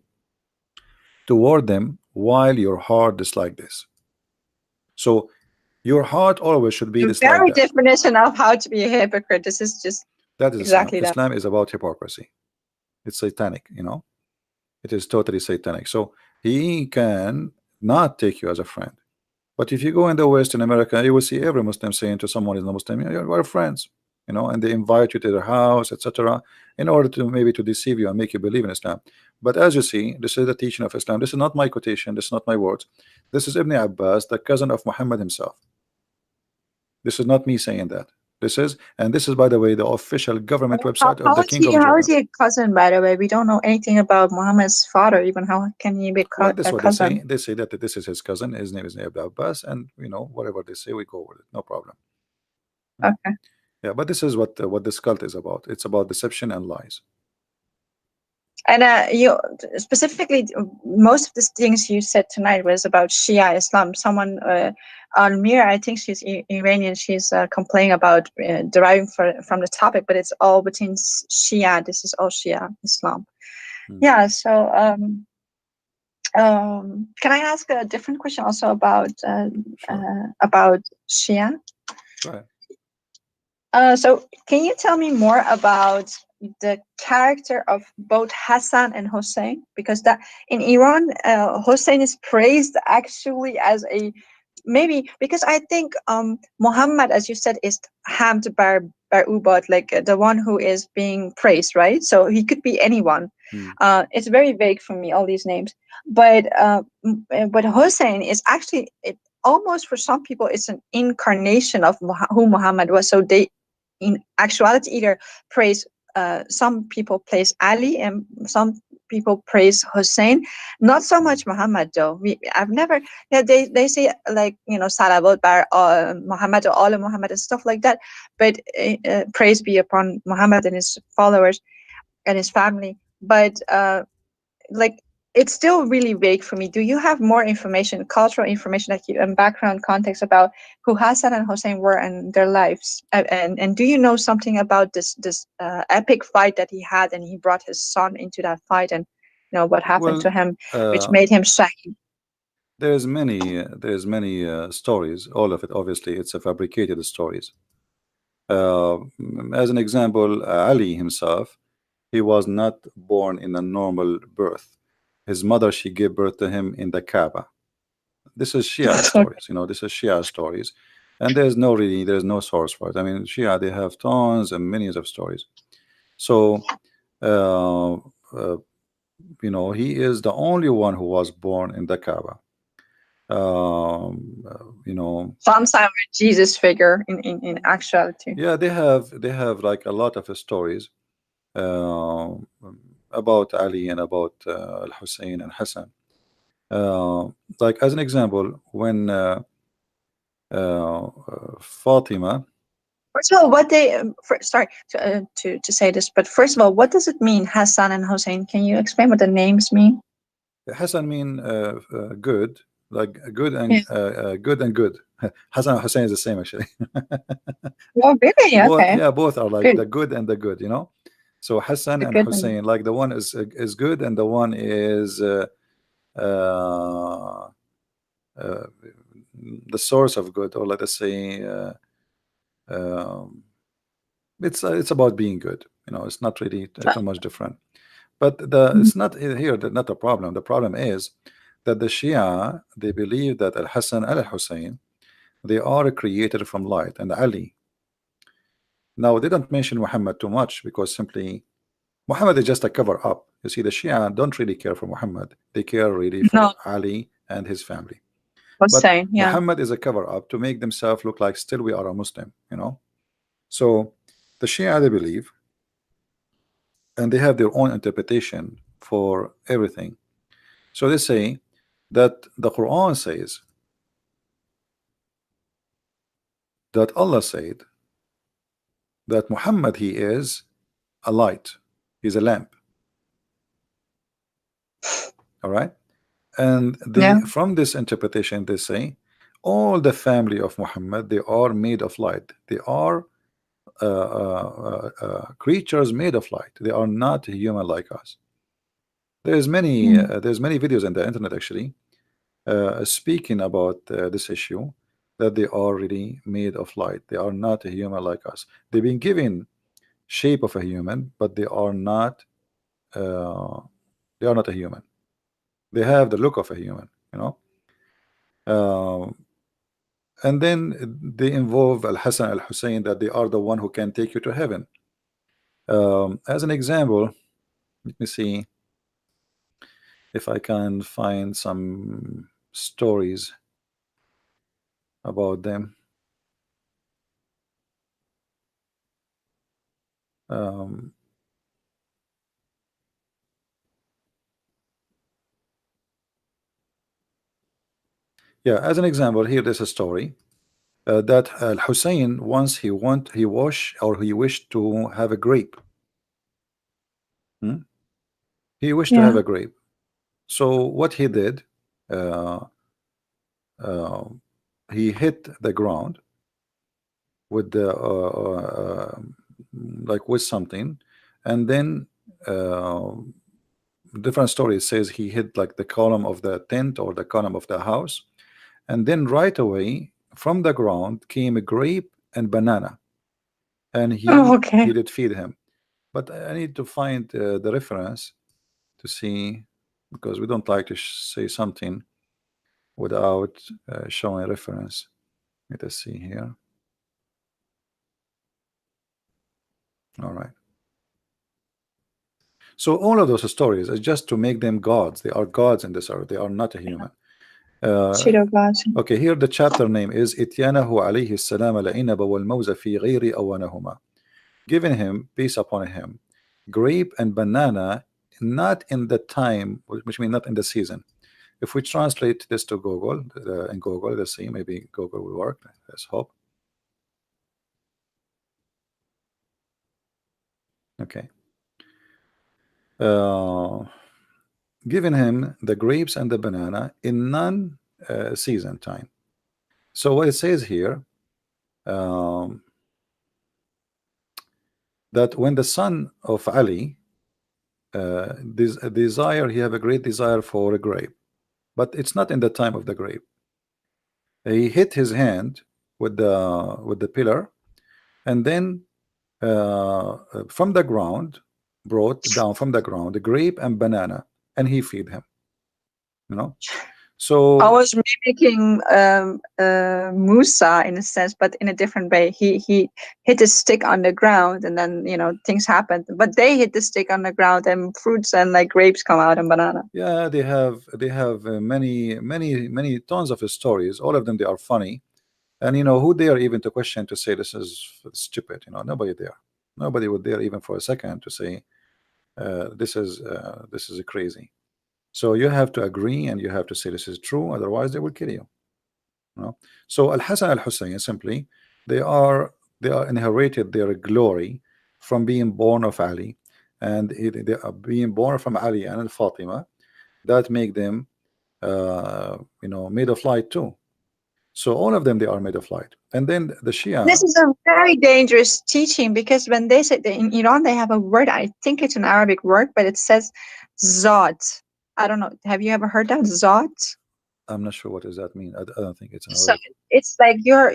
toward them while your heart dislike this. So your heart always should be The dislike very that. definition of how to be a hypocrite. This is just That is Islam. exactly that. Islam is about hypocrisy. It's satanic. It is totally satanic. So he can not take you as a friend. But if you go in the West, in America, you will see every Muslim saying to someone who's not Muslim, "Yeah, we're friends," and they invite you to their house, etc., in order to maybe to deceive you and make you believe in Islam. But as you see, this is the teaching of Islam. This is not my quotation. This is not my words. This is Ibn Abbas, the cousin of Muhammad himself. This is not me saying that. This is, by the way, the official government website of How the is King he? of How is Jordan. he a cousin? By the way, we don't know anything about Muhammad's father. Even how can he be Well, this is a what they say. cousin? They say that this is his cousin. His name is Ibn Abbas, and whatever they say, we go with it. No problem. Okay. Yeah, but this is what this cult is about. It's about deception and lies. And you specifically, most of the things you said tonight was about Shia Islam. Someone, Almir, I think she's Iranian. She's complaining about deriving from the topic, but it's all within Shia. This is all Shia Islam. Hmm. Yeah. So, can I ask a different question also Sure. about Shia? Go ahead. So can you tell me more about the character of both Hassan and Hussein? Because that in Iran, Hussein is praised actually as a maybe because I think Muhammad, as you said, is Hamd bar Ubad, like the one who is being praised, right? So he could be anyone. Hmm. It's very vague for me, all these names, but Hussein is actually it almost for some people it's an incarnation of who Muhammad was. So they in actuality either praise some people praise Ali and some people praise Hussein, not so Hmm. much Muhammad though. I've never, yeah, they say like salawat bar Muhammad or all Muhammad and stuff like that, but praise be upon Muhammad and his followers and his family, but like it's still really vague for me. Do you have more information, cultural information, like you and background context about who Hassan and Hussein were and their lives? And do you know something about this epic fight that he had, and he brought his son into that fight, and what happened Well, to him, which uh, made him shahid? there's many stories. All of it, obviously, it's a fabricated stories. Uh, as an example, Ali himself, he was not born in a normal birth. His mother, she gave birth to him in the Kaaba. This is Shia stories. This is Shia stories, and there's no source for it. I mean, Shia, they have tons and millions of stories. So, uh, he is the only one who was born in the Kaaba. You know, Some sign of a Jesus figure in actuality. yeah, they have like a lot of stories uh, about Ali and about Al Hussein and Hassan. Like as an example, when Fatima, First of all, what they sorry to say this, but first of all, what does it mean, Hassan and Hussein? Can you explain what the names mean? Hassan mean good, like Yeah. good and good. Hassan and Hussein is the same actually. Oh, really? Both, Okay. yeah, both are like Good. the good and the good, you know. So Hassan The and good one. Hussein, like the one is good and the one is uh, uh, the source of good, or let us say um, it's about being good. You know, it's not really too much different. But the Mhm. it's not here. Not a problem. The problem is that the Shia, they believe that Al Hassan and Al Hussein, they are created from light, and Ali. Now they don't mention Muhammad too much because simply Muhammad is just a cover up. You see, the Shia don't really care for Muhammad. They care really No, for Ali and his family. But Hussein. Yeah. Muhammad is a cover up to make themselves look like still we are a Muslim, you know. So the Shia, they believe, and they have their own interpretation for everything. So they say that the Quran says that Allah said that Muhammad, he is a light, he's a lamp. All right. And they, Yeah. from this interpretation, they say all the family of Muhammad, they are made of light. They are creatures made of light. They are not human like us. Mm. There's many videos on the internet actually speaking about this issue, that they are really made of light. They are not a human like us. They've been given shape of a human, but uh, they are not a human. They have the look of a human, you know. Uh, and then they involve Al Hassan Al Hussein, that they are the one who can take you to heaven. As an example, let me see if I can find some stories about them. Um, yeah, as an example, here there's a story that Al Hussein once he wished to have a grape. Hmm? He wished to have Yeah. a grape. So what he did, uh, uh, he hit the ground with the like with something, and then uh, different stories says he hit like the column of the tent or the column of the house, and then right away from the ground came a grape and banana, and Oh, he okay. did feed him. But I need to find the reference to see, because we don't like to say something without showing reference. Let us see here. All right. So all of those stories is just to make them gods. They are gods in this earth. They are not a human. Uh, Pseudo gods. okay, here the chapter name is Ityanahu alayhi salam al-inaba wal-mawza fi ghayri awanahuma. Giving him, peace upon him, grape and banana, not in the time, which means not in the season. If we translate this to Google, in Google, let's see, maybe Google will work. Let's hope. Okay. Uh, Giving him the grapes and the banana in non-season time. So what it says here, um, that when the son of Ali desire, he have a great desire for a grape, but it's not in the time of the grape. He hit his hand with the pillar, and then from the ground, brought down from the ground the grape and banana, and he feed him. You know, I So was mimicking Musa in a sense, but in a different way. He hit a stick on the ground, and then things happened. But they hit the stick on the ground, and fruits and like grapes come out and banana. yeah, they have many tons of stories. All of them, they are funny. And who dare even to question, to say this is stupid? Nobody there. Nobody would dare even for a second to say this is crazy. So you have to agree and you have to say this is true, otherwise they will kill you. So Al Hassan Al Hussein, simply, they are they are inherited their glory from being born of Ali, and they are being born from Ali and Al Fatima. That make them made of light too. So all of them, they are made of light. And then the This Shia, is a very dangerous teaching because when they say in Iran they have a word, I think it's an Arabic word, but it says zot. I don't know. Have you ever heard that zot? I'm not sure what does that mean. I don't think it's an So Arabic. it's like your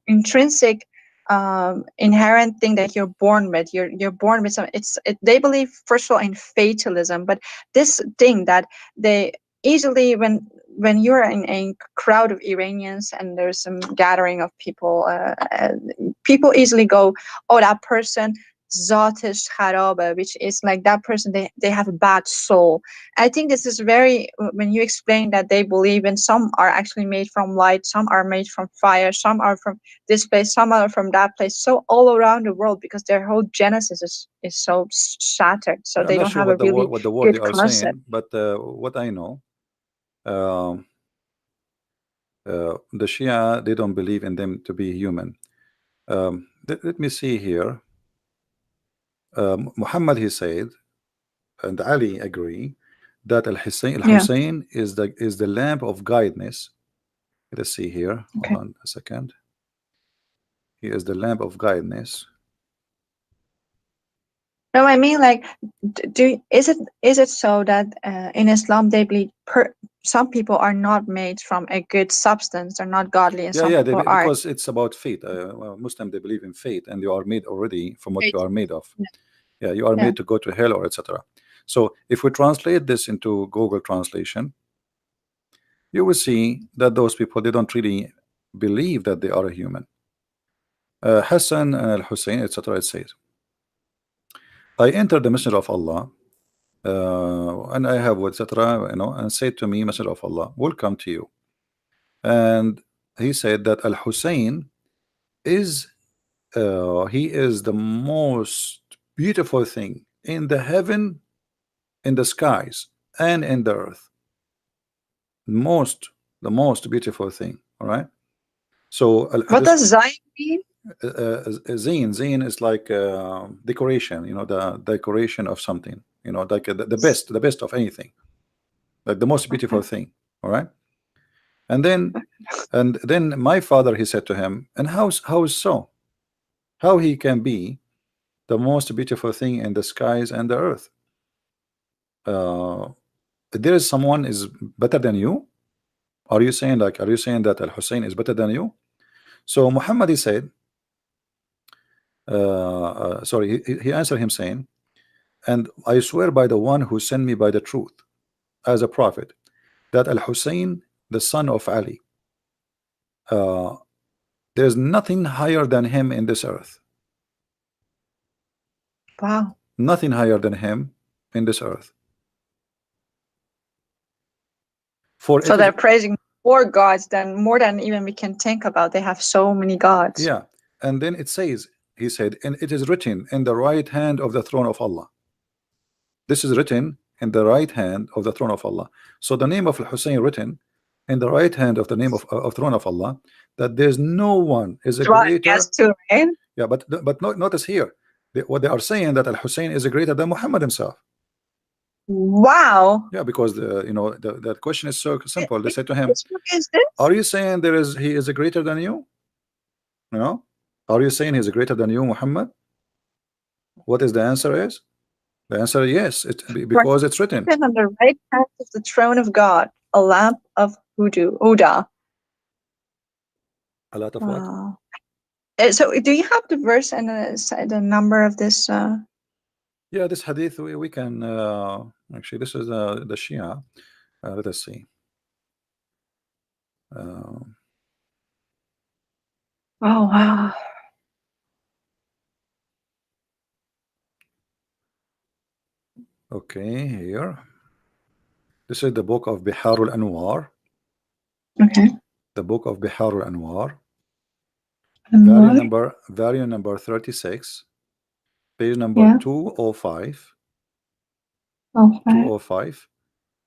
intrinsic inherent thing that you're born with. You're born with some. They believe first of all in fatalism, but this thing that they easily when you're in a crowd of Iranians and there's some gathering of people, people easily go, oh, that person zatish kharabe, which is like that person, they have a bad soul. I think this is very, when you explain that they believe in some are actually made from light, some are made from fire, some are from this place, some are from that place. So all around the world, because their whole genesis is so shattered. So I'm they not don't sure have a really what the word they good are concept. saying, but what I know, um, the Shia, they don't believe in them to be human. Let me see here. Muhammad, he said, and Ali agree that Yeah. Al Hussein is the lamp of guidance. Let's see here. Hold Okay. on a second. He is the lamp of guidance. No, I mean like, is it so that in Islam they believe some people are not made from a good substance, they're not godly, and Yeah, some yeah, people are. because it's about fate. Well, Muslim, they believe in fate, and you are made already from what you Right. are made of. Yeah. Yeah, you are Yeah. made to go to hell or etc. So if we translate this into Google translation, you will see that those people, they don't really believe that they are a human. Hassan and Al Hussein, etc. It says, I entered the Messenger of Allah, and I have etc. And said to me, Messenger of Allah, welcome to you. And he said that Al Hussein is he is the most beautiful thing in the heaven, in the skies, and in the earth. Most, the most beautiful thing. All right. So What this does Zion mean? zine is like decoration. The decoration of something. Like the best of anything, like the most beautiful Okay. thing. All right. And then my father, he said to him, and how is so? How he can be the most beautiful thing in the skies and the earth? Uh, there is someone is better than you? Are you saying that Al Hussein is better than you? So Muhammad, he said, sorry, he answered him saying, and I swear by the one who sent me by the truth as a prophet, that Al Hussein, the son of Ali, uh, there's nothing higher than him in this earth. Wow. Nothing higher than him in this earth. For So it is, they're praising more gods than more than even we can think about. They have so many gods. yeah. And then it says, he said, and it is written in the right hand of the throne of Allah. This is written in the right hand of the throne of Allah. So the name of Al-Hussein written in the right hand of the name of throne of Allah, that there's no one is a Drawing guess greater. too, right? Yeah, but notice here, what they are saying, that Al-Hussein is greater than Muhammad himself. Wow. Yeah, because the question is so simple. They say to him, Which book is this? are you saying he is greater than you? You know, are you saying he's greater than you, Muhammad? What is the answer is? The answer is yes, For because it's written. seated on the right hand of the throne of God, a lamp of Huda. A lot of what? Wow. So do you have the verse and the number of this? Yeah, this hadith we can actually, this is the Shia. Let us see. Uh, Oh wow. okay, here. This is the book of Biharul Anwar. Okay. The book of Biharul Anwar. And what? Volume number 36, page number Yeah. 205. Okay. 205.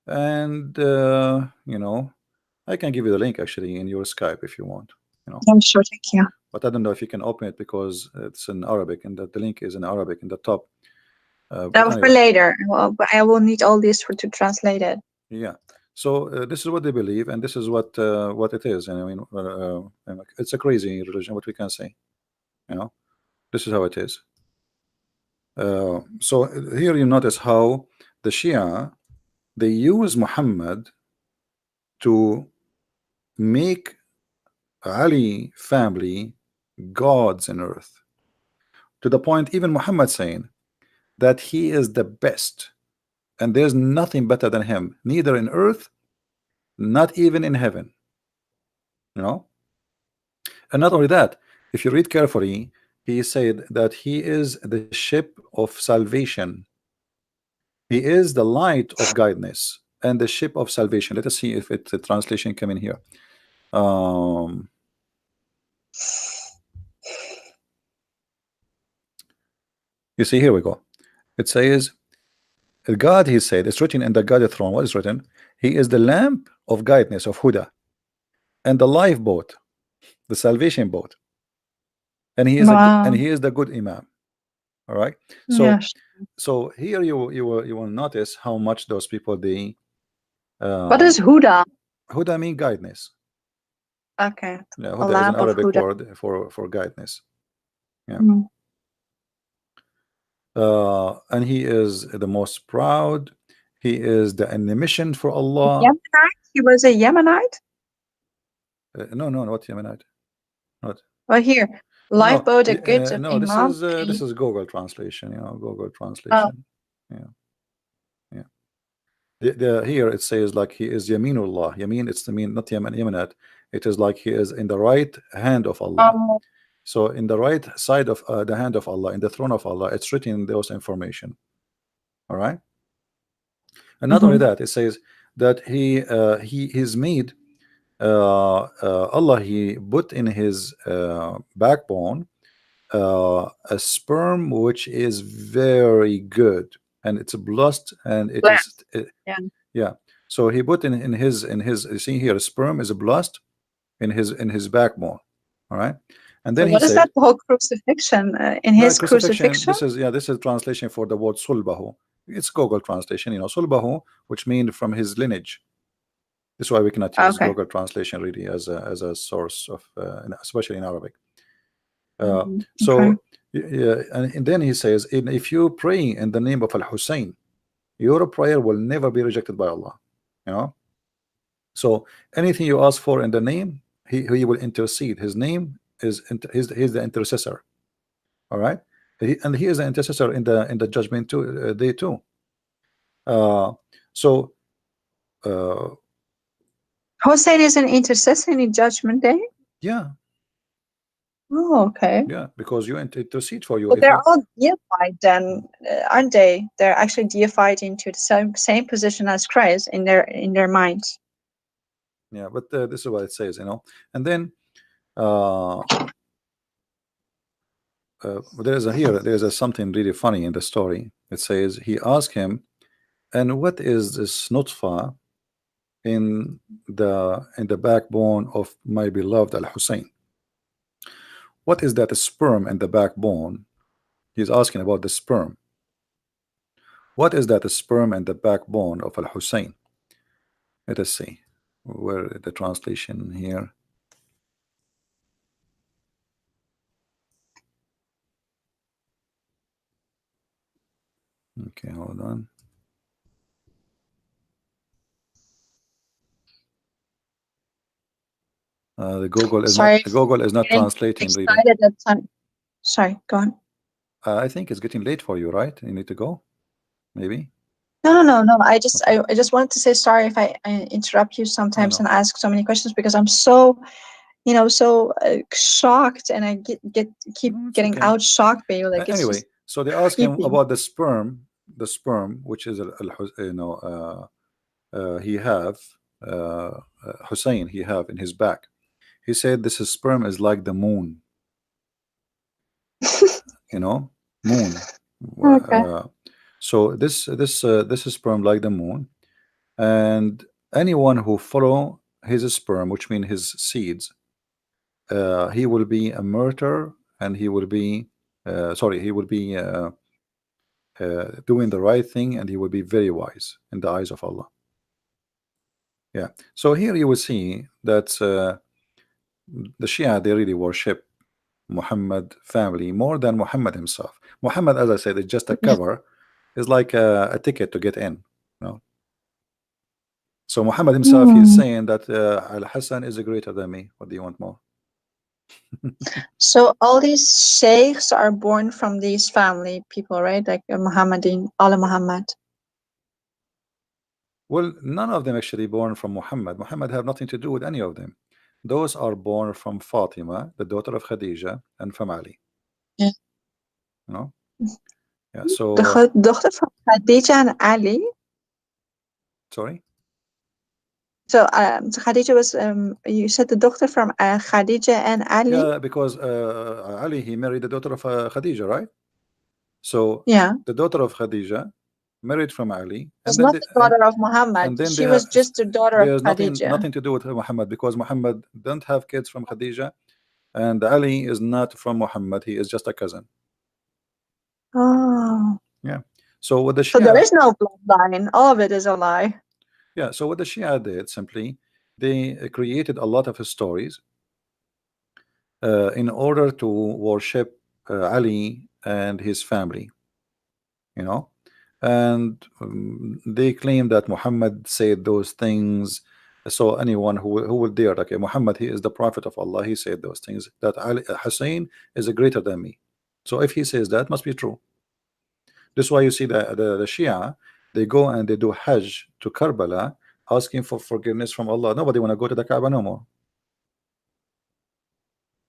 And you know, I can give you the link actually in your Skype if you want, you know. Yeah, sure. Thank you. But I don't know if you can open it because it's in Arabic and the link is in Arabic in the top. But For anyway, later. Well, but I will need all this for to translate it. yeah. So this is what they believe, and this is what it is. And I mean, it's a crazy religion. What we can say, you know, this is how it is. So here you notice how the Shia, they use Muhammad to make Ali family gods in earth, to the point even Muhammad saying that he is the best and there's nothing better than him, neither in earth, not even in heaven, you know. And not only that, if you read carefully, he said that he is the ship of salvation, he is the light of guidance and the ship of salvation. Let us see if it's a translation come in here. um you see, here we go. It says God, he said, it's written in the God throne. What is written? He is the lamp of guidance, of Huda, and the lifeboat, the salvation boat, and Wow. he is the good Imam. All right. So Yes. here you will notice how much those people they What uh is Huda? Huda mean guidance. Okay. Yeah, A Huda is an lamp of Arabic Huda. word for guidance. Yeah. Mm. And he is the most proud. He is the mission for Allah. Yemenite? He was a Yemenite? No, no, what Yemenite? Not. Well, here. No, Lifeboat, a good of no. Imam. This is Google translation. You know, Google Oh. translation. Yeah, yeah. Here it says like he is Yaminullah. Yamin, it's the mean not Yamin Yaminat. It is like he is in the right hand of Allah. Um, So in the right side of the hand of Allah, in the throne of Allah, it's written those information. All right. And not only mhm. that, it says that he is made. Allah, he put in his backbone a sperm which is very good, and it's blessed, and it is Blessed. Yeah. yeah. So he put in his you see here, sperm is blessed in his backbone. All right. And So then he what is said, that whole crucifixion? In no, his crucifixion. crucifixion? This is translation for the word sulbahu. It's Google translation, you know, sulbahu, which means from his lineage. This is why we cannot use Okay. Google translation really as a source of especially in Arabic. Okay. So yeah, and then he says, if you pray in the name of Al Hussein, your prayer will never be rejected by Allah. You know, so anything you ask for in the name, he will intercede. His name is he's the intercessor. All right, and he is the intercessor in the judgment too, day too. Uh, so uh, Hossein is an intercessor in Judgment Day? yeah, Oh, okay. yeah, because you intercede for you But if they're you. all deified then, aren't they? They're actually deified into the same position as Christ in their minds. Yeah, but this is what it says, you know. And then uh, there's something really funny in the story. It says he asked him, and what is this nutfa in the backbone of my beloved Al Hussein? What is that sperm in the backbone? He's asking about the sperm. What is that sperm in the backbone of Al Hussein? Let us see where the translation here. Okay, hold on. The Sorry, Google is not getting translating really. excited at time. Sorry, go on. I think it's getting late for you, right? You need to go, maybe. No. I just Okay. I just wanted to say sorry if I interrupt you No, sometimes no, and ask so many questions because I'm so so shocked, and I keep no, it's getting okay. out shocked by you. Like it's Anyway, just so they ask him creepy. about the sperm, which is he have Hussein he have in his back. He said this is sperm is like the moon, you know, moon. Okay. Uh, so this is sperm like the moon, and anyone who follow his sperm, which means his seeds, he will be a martyr, and he will be sorry, he will be doing the right thing, and he will be very wise in the eyes of Allah. Yeah. So here you will see that the Shia, they really worship Muhammad family more than Muhammad himself. Muhammad, as I said, is just a Yeah. cover, is like a ticket to get in. You know? So Muhammad himself, he's Hmm. saying that Al Hassan is greater than me. What do you want more? So all these sheikhs are born from these family people, right? Like Muhammadin, Allah Muhammad. Well, none of them actually born from Muhammad. Muhammad have nothing to do with any of them. Those are born from Fatima, the daughter of Khadija, and from Ali. Yeah. You know? Yeah. The So daughter from Khadija and Ali. sorry. So Khadija was you said the daughter from Khadija and Ali. Yeah, because Ali he married the daughter of Khadija, right? So Yeah. the daughter of Khadija married from Ali, Was not the daughter of Muhammad. and then they She have was just the daughter of there's Khadija. nothing to do with Muhammad, because Muhammad don't have kids from Khadija, and Ali is not from Muhammad. He is just a cousin. Oh. Yeah. So what the So there Shia, is no bloodline. All of it is a lie. yeah. So what the Shia did simply, they created a lot of stories in order to worship Ali and his family. You know, and they claim that Muhammad said those things. So anyone who will dare, okay, Muhammad, he is the prophet of Allah, he said those things, that Ali, Hussein is greater than me. So if he says that, must be true. This is why you see the Shia, they go and they do Hajj to Karbala, asking for forgiveness from Allah. Nobody want to go to the Kaaba no more,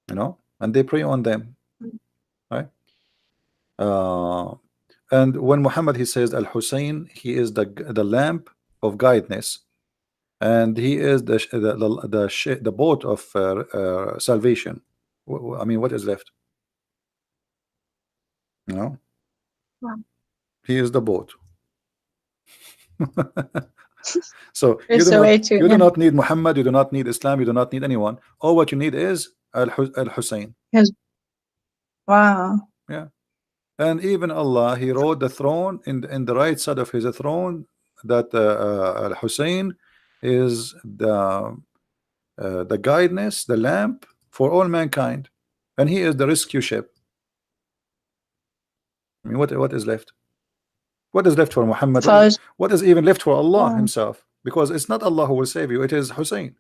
you know, and they pray on them, right? uh, and when Muhammad he says Al Hussein, he is the lamp of guidance, and he is the boat of salvation. I mean, what is left? You know, Wow. he is the boat. So It's a way to you do yeah. not need Muhammad, you do not need Islam, you do not need anyone. All what you need is Al Hussein. Yes. Wow. Yeah, and even Allah, He wrote the throne in the right side of His throne, that Al Hussein is the guidance, the lamp for all mankind, and he is the rescue ship. I mean, what is left? What is left for Muhammad? So it's, What is even left for Allah wow. Himself? Because it's not Allah who will save you; it is Hussein,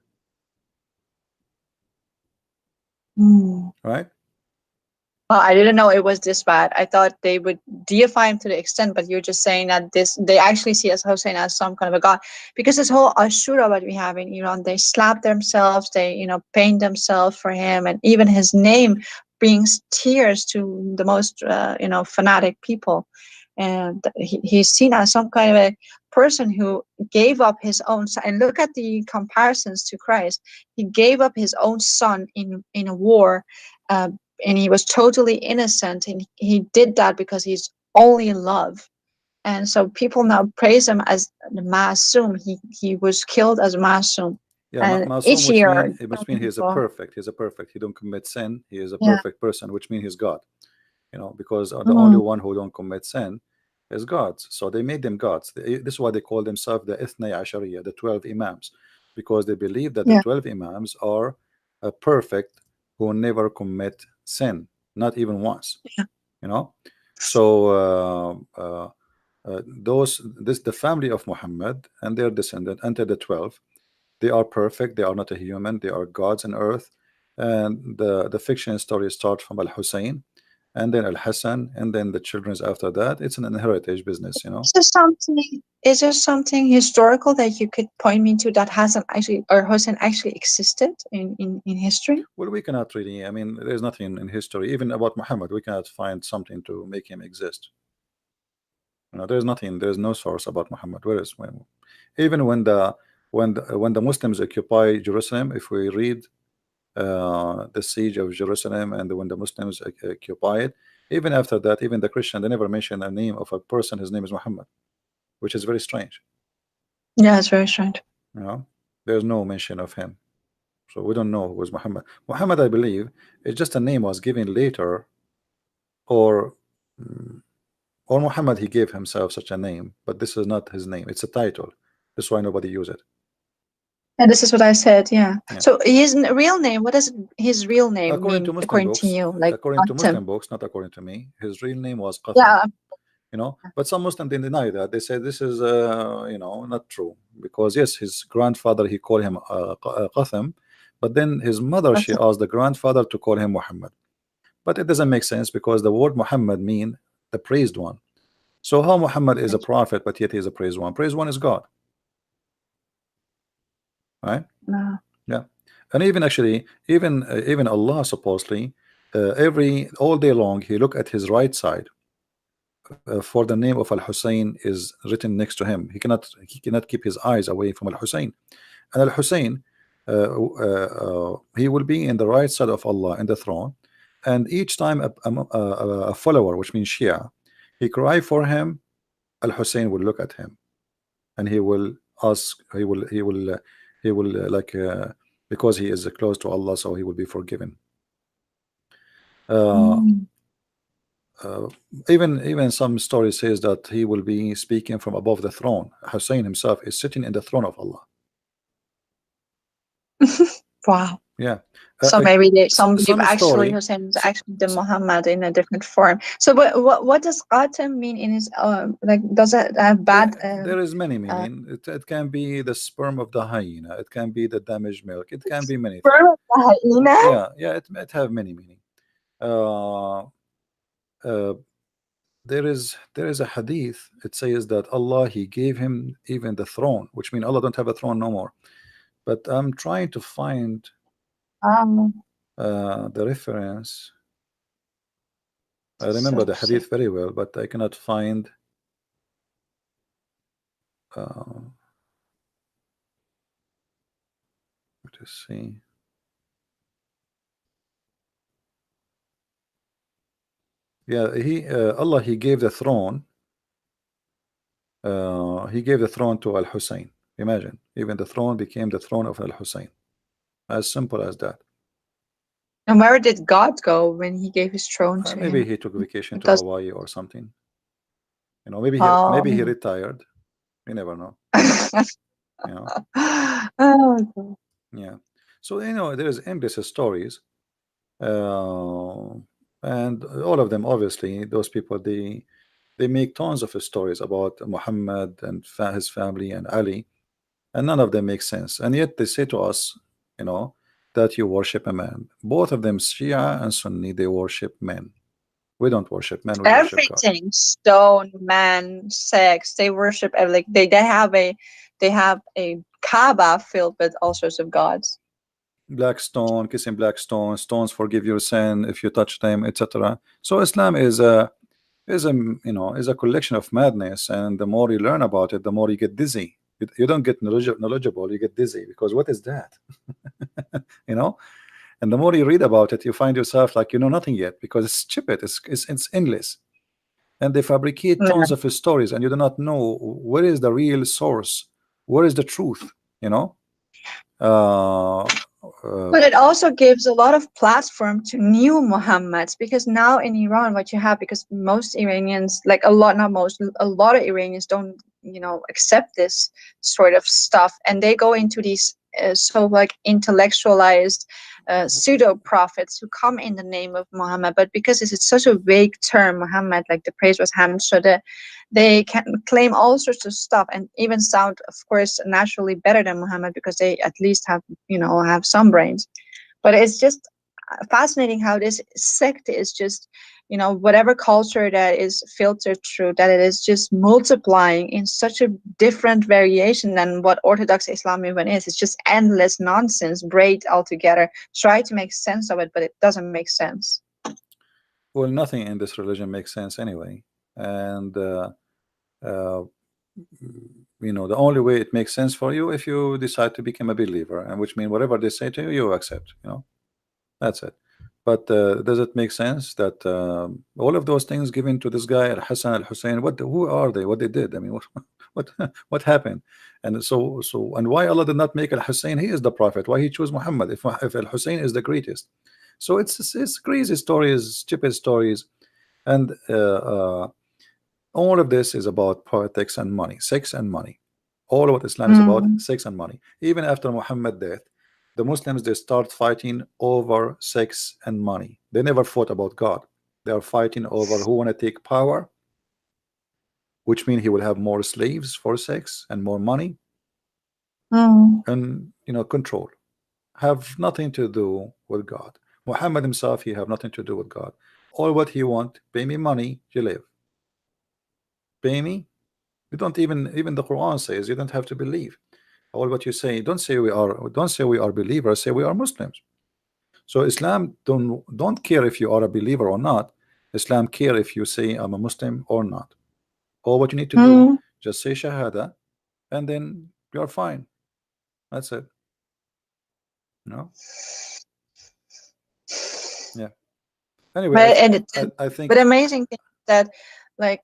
Hmm. right? Well, I didn't know it was this bad. I thought they would deify him to the extent, but you're just saying that this they actually see as Hussein as some kind of a god. Because this whole Ashura what we have in Iran, they slap themselves, they paint themselves for him, and even his name brings tears to the most fanatic people. And he's seen as some kind of a person who gave up his own son. And look at the comparisons to Christ. He gave up his own son in a war. Uh, and he was totally innocent, and he did that because he's only in love. And so people now praise him as the Masum. He was killed as Masum. Yeah, And Masum, each year which mean he is a people, perfect. He's a perfect. He don't commit sin. He is a yeah. perfect person, which means he's God. You know, because the only Mm, one who don't commit sin is gods. So they made them gods. This is why they call themselves the Ithnay Ashariya, the 12 Imams, because they believe that the yeah. 12 Imams are perfect, who never commit sin, not even once. You know, so the family of Muhammad and their descendant enter the 12. They are perfect. They are not a human. They are gods on earth. And the fiction story starts from Al Hussein, and then Al Hassan, and then the children's after that. It's an inheritance business, you know. Is there something historical that you could point me to that Hassan actually or Hussein actually existed in history? Well, we cannot really, I mean, there's nothing in history, even about Muhammad, we cannot find something to make him exist. You know, there's nothing, there's no source about Muhammad. Where is when, even when the Muslims occupy Jerusalem, if we read the siege of Jerusalem and when the Muslims occupy it, even after that, even the Christian, they never mention a name of a person. His name is Muhammad, which is very strange. Yeah, it's very strange. You know, there's no mention of him, so we don't know who was Muhammad. Muhammad, I believe, is just a name was given later, or mm, or Muhammad he gave himself such a name, but this is not his name. It's a title. That's why nobody use it. And this is what I said. Yeah. Yeah. So his real name. What does his real name According to mean Muslim according to books, you? Like according to Qasim. Muslim books, not according to me, his real name was Qasim. Yeah. You know, but some Muslims they deny that. They say this is you know, not true, because yes, his grandfather he called him Qasim, but then his mother she Qasim. asked the grandfather to call him Muhammad. But it doesn't make sense because the word Muhammad mean the praised one. So how Muhammad is a prophet but yet he is a praised one? Praised one is God, right? No. Yeah. And even actually even Allah supposedly every all day long he look at his right side, for the name of Al Hussein is written next to him. He cannot keep his eyes away from Al Hussein. And Al Hussein, he will be in the right side of Allah in the throne. And each time a follower, which means Shia, he cry for him, Al Hussein will look at him, and he will ask. He will like because he is close to Allah, so he will be forgiven. Uh, Mm. Uh, even some story says that he will be speaking from above the throne. Hussein himself is sitting in the throne of Allah. Wow. Yeah. So maybe some believe Some actually story. Hussein is So, actually the Muhammad in a different form. So what does Qasim mean in his like does it have bad there is many uh meaning. It can be the sperm of the hyena. It can be the damaged milk. It can be many things. sperm of the hyena? Yeah, yeah. It have many meaning. Uh, uh, there is a hadith. It says that Allah he gave him even the throne, which means Allah don't have a throne no more. But I'm trying to find Um, the reference. I so remember the sick. hadith very well, but I cannot find. Uh, let us see. Yeah, Allah he gave the throne. He gave the throne to Al Hussein. Imagine, even the throne became the throne of Al Hussein. As simple as that. And where did God go when he gave his throne to Maybe him? he took vacation It to does Hawaii or something. You know, maybe he um retired. You never know. You know. oh, Yeah. So you know, there's endless stories, uh, and all of them obviously those people they make tons of stories about Muhammad and his family and Ali, and none of them make sense. And yet they say to us, you know, that you worship a man. Both of them, Shia and Sunni, they worship men. We don't worship men, we worship God. everything stone man sex they worship like they have a Kaaba filled with all sorts of gods. Black stone, kissing black stone, stones forgive your sin if you touch them, etc. So Islam is a is a collection of madness, and the more you learn about it, the more you get dizzy. You don't get knowledgeable, you get dizzy, because what is that? you know and the more you read about it, you find yourself like you know nothing yet, because it's stupid, it's endless, and they fabricate Yeah. tons of stories, and you do not know where is the real source, where is the truth you know uh, uh, But it also gives a lot of platform to new Muhammads because now in Iran, what you have, because most Iranians, like a lot, not most, a lot of Iranians don't, accept this sort of stuff, and they go into these so like intellectualized pseudo prophets who come in the name of Muhammad, but because it's such a vague term, Muhammad, like the praise was Hamd, so they can claim all sorts of stuff and even sound, of course, naturally better than Muhammad because they at least have some brains. But it's just fascinating how this sect is just whatever culture that is filtered through, that it is just multiplying in such a different variation than what Orthodox Islam even is. It's just endless nonsense braid altogether. Try to make sense of it, but it doesn't make sense. Well, nothing in this religion makes sense anyway, and uh, the only way it makes sense for you if you decide to become a believer, and which means whatever they say to you, you accept. That's it. But does it make sense that all of those things given to this guy Al Hassan Al Hussein? Who are they? What they did? I mean, what what happened? And and why Allah did not make Al Hussein? He is the prophet. Why he chose Muhammad if Al Hussein is the greatest? So it's crazy stories, stupid stories, and all of this is about politics and money, sex and money. All of what Islam is about, Mm. sex and money. Even after Muhammad's death, the Muslims, they start fighting over sex and money. They never fought about God. They are fighting over who want to take power, which means he will have more slaves for sex and more money Mm. and control. Have nothing to do with God. Muhammad himself, he have nothing to do with God. All what he want, pay me money, you live. Pay me. You don't even the Quran says you don't have to believe. All what you say, don't say we are believers, say we are Muslims. So Islam don't care if you are a believer or not. Islam care if you say I'm a Muslim or not. All what you need to do, Mm. just say Shahada, and then you're fine. That's it. No, yeah. Anyway, But and it, I but think amazing thing is that like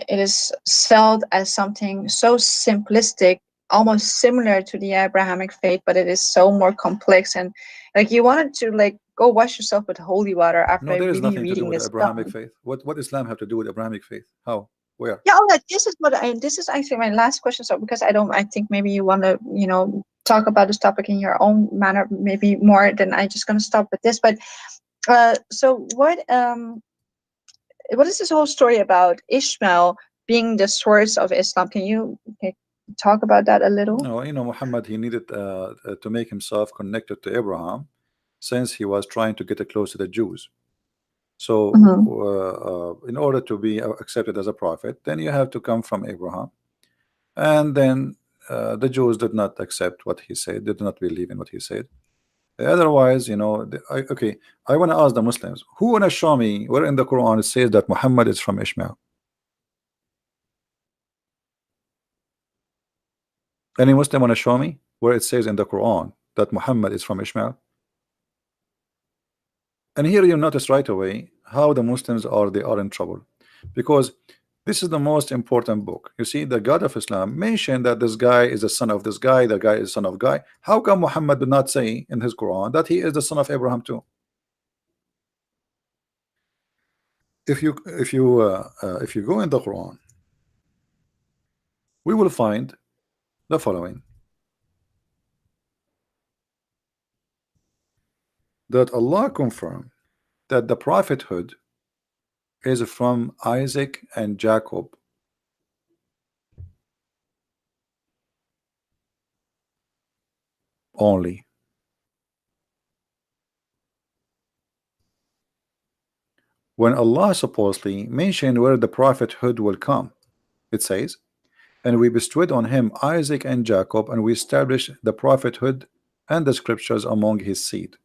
it is sold as something so simplistic, almost similar to the Abrahamic faith, but it is so more complex, and like you wanted to like go wash yourself with holy water no, after there is really nothing to do reading with this the stuff. Abrahamic faith. What Islam have to do with Abrahamic faith? How? Where? Yeah, this is what this is actually my last question. So because I think maybe you want to talk about this topic in your own manner, maybe more than I just gonna stop with this. But so what is this whole story about Ishmael being the source of Islam? Can you talk about that a little? No, Muhammad, he needed to make himself connected to Abraham, since he was trying to get close to the Jews. So, Mm-hmm. in order to be accepted as a prophet, then you have to come from Abraham. And then the Jews did not accept what he said, did not believe in what he said. Otherwise, okay, I want to ask the Muslims, who want to show me where in the Quran it says that Muhammad is from Ishmael? Any Muslim want to show me where it says in the Quran that Muhammad is from Ishmael? And here you notice right away how the Muslims are in trouble, because this is the most important book. You see, the God of Islam mentioned that this guy is the son of this guy, the guy is son of guy. How come Muhammad did not say in his Quran that he is the son of Abraham too? If you go in the Quran, we will find the following: that Allah confirmed that the prophethood is from Isaac and Jacob only. When Allah supposedly mentioned where the prophethood will come, it says, and we bestowed on him Isaac and Jacob, and we established the prophethood and the scriptures among his seed.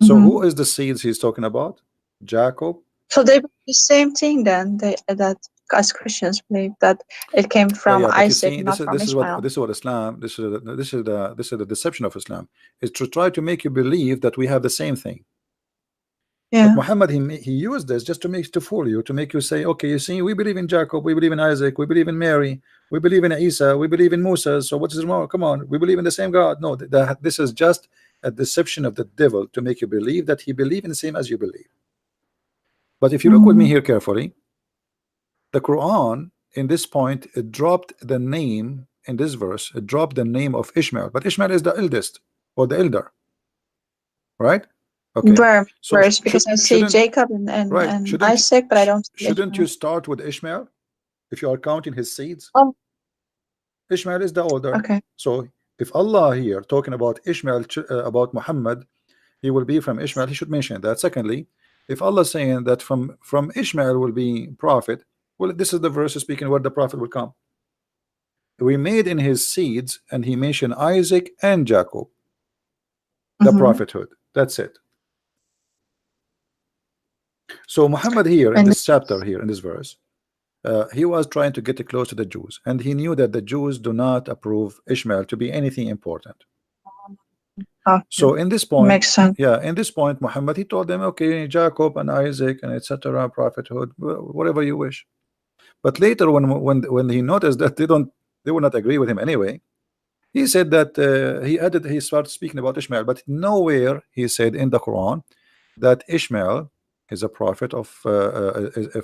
So Mm-hmm. who is the seeds he's talking about? Jacob. So they believe the same thing then. That as Christians believe that it came Yeah, from yeah, but you Isaac, see, not from Ishmael. this is what Islam, this is the deception of Islam, is to try to make you believe that we have the same thing. But Yeah. Muhammad, he used this just to fool you, to make you say, okay, you see, we believe in Jacob, we believe in Isaac, we believe in Mary, we believe in Isa, we believe in Musa. So what is wrong? Come on, we believe in the same God. No, this is just a deception of the devil to make you believe that he believe in the same as you believe. But if you look with me Mm. here carefully, the Quran in this point, it dropped the name in this verse, it dropped the name of Ishmael, but Ishmael is the eldest or the elder, right? Okay, Where so verse? Because I see shouldn't, Jacob right, and Isaac, but I don't see shouldn't you Ishmael. start with Ishmael if you are counting his seeds? Oh, Ishmael is the older. okay. So if Allah here talking about Ishmael, about Muhammad, he will be from Ishmael, he should mention that. Secondly, If Allah is saying that from Ishmael will be prophet, well, this is the verse speaking where the prophet will come. We made in his seeds, and he mentioned Isaac and Jacob, the prophethood. That's it. So Muhammad here in And this chapter, here in this verse, he was trying to get close to the Jews, and he knew that the Jews do not approve Ishmael to be anything important. So in this point, makes sense. yeah, in this point, Muhammad, he told them, okay, Jacob and Isaac and etc. prophethood, whatever you wish. But later, when he noticed that they will not agree with him anyway, he said that he started speaking about Ishmael, but nowhere he said in the Quran that Ishmael is a prophet of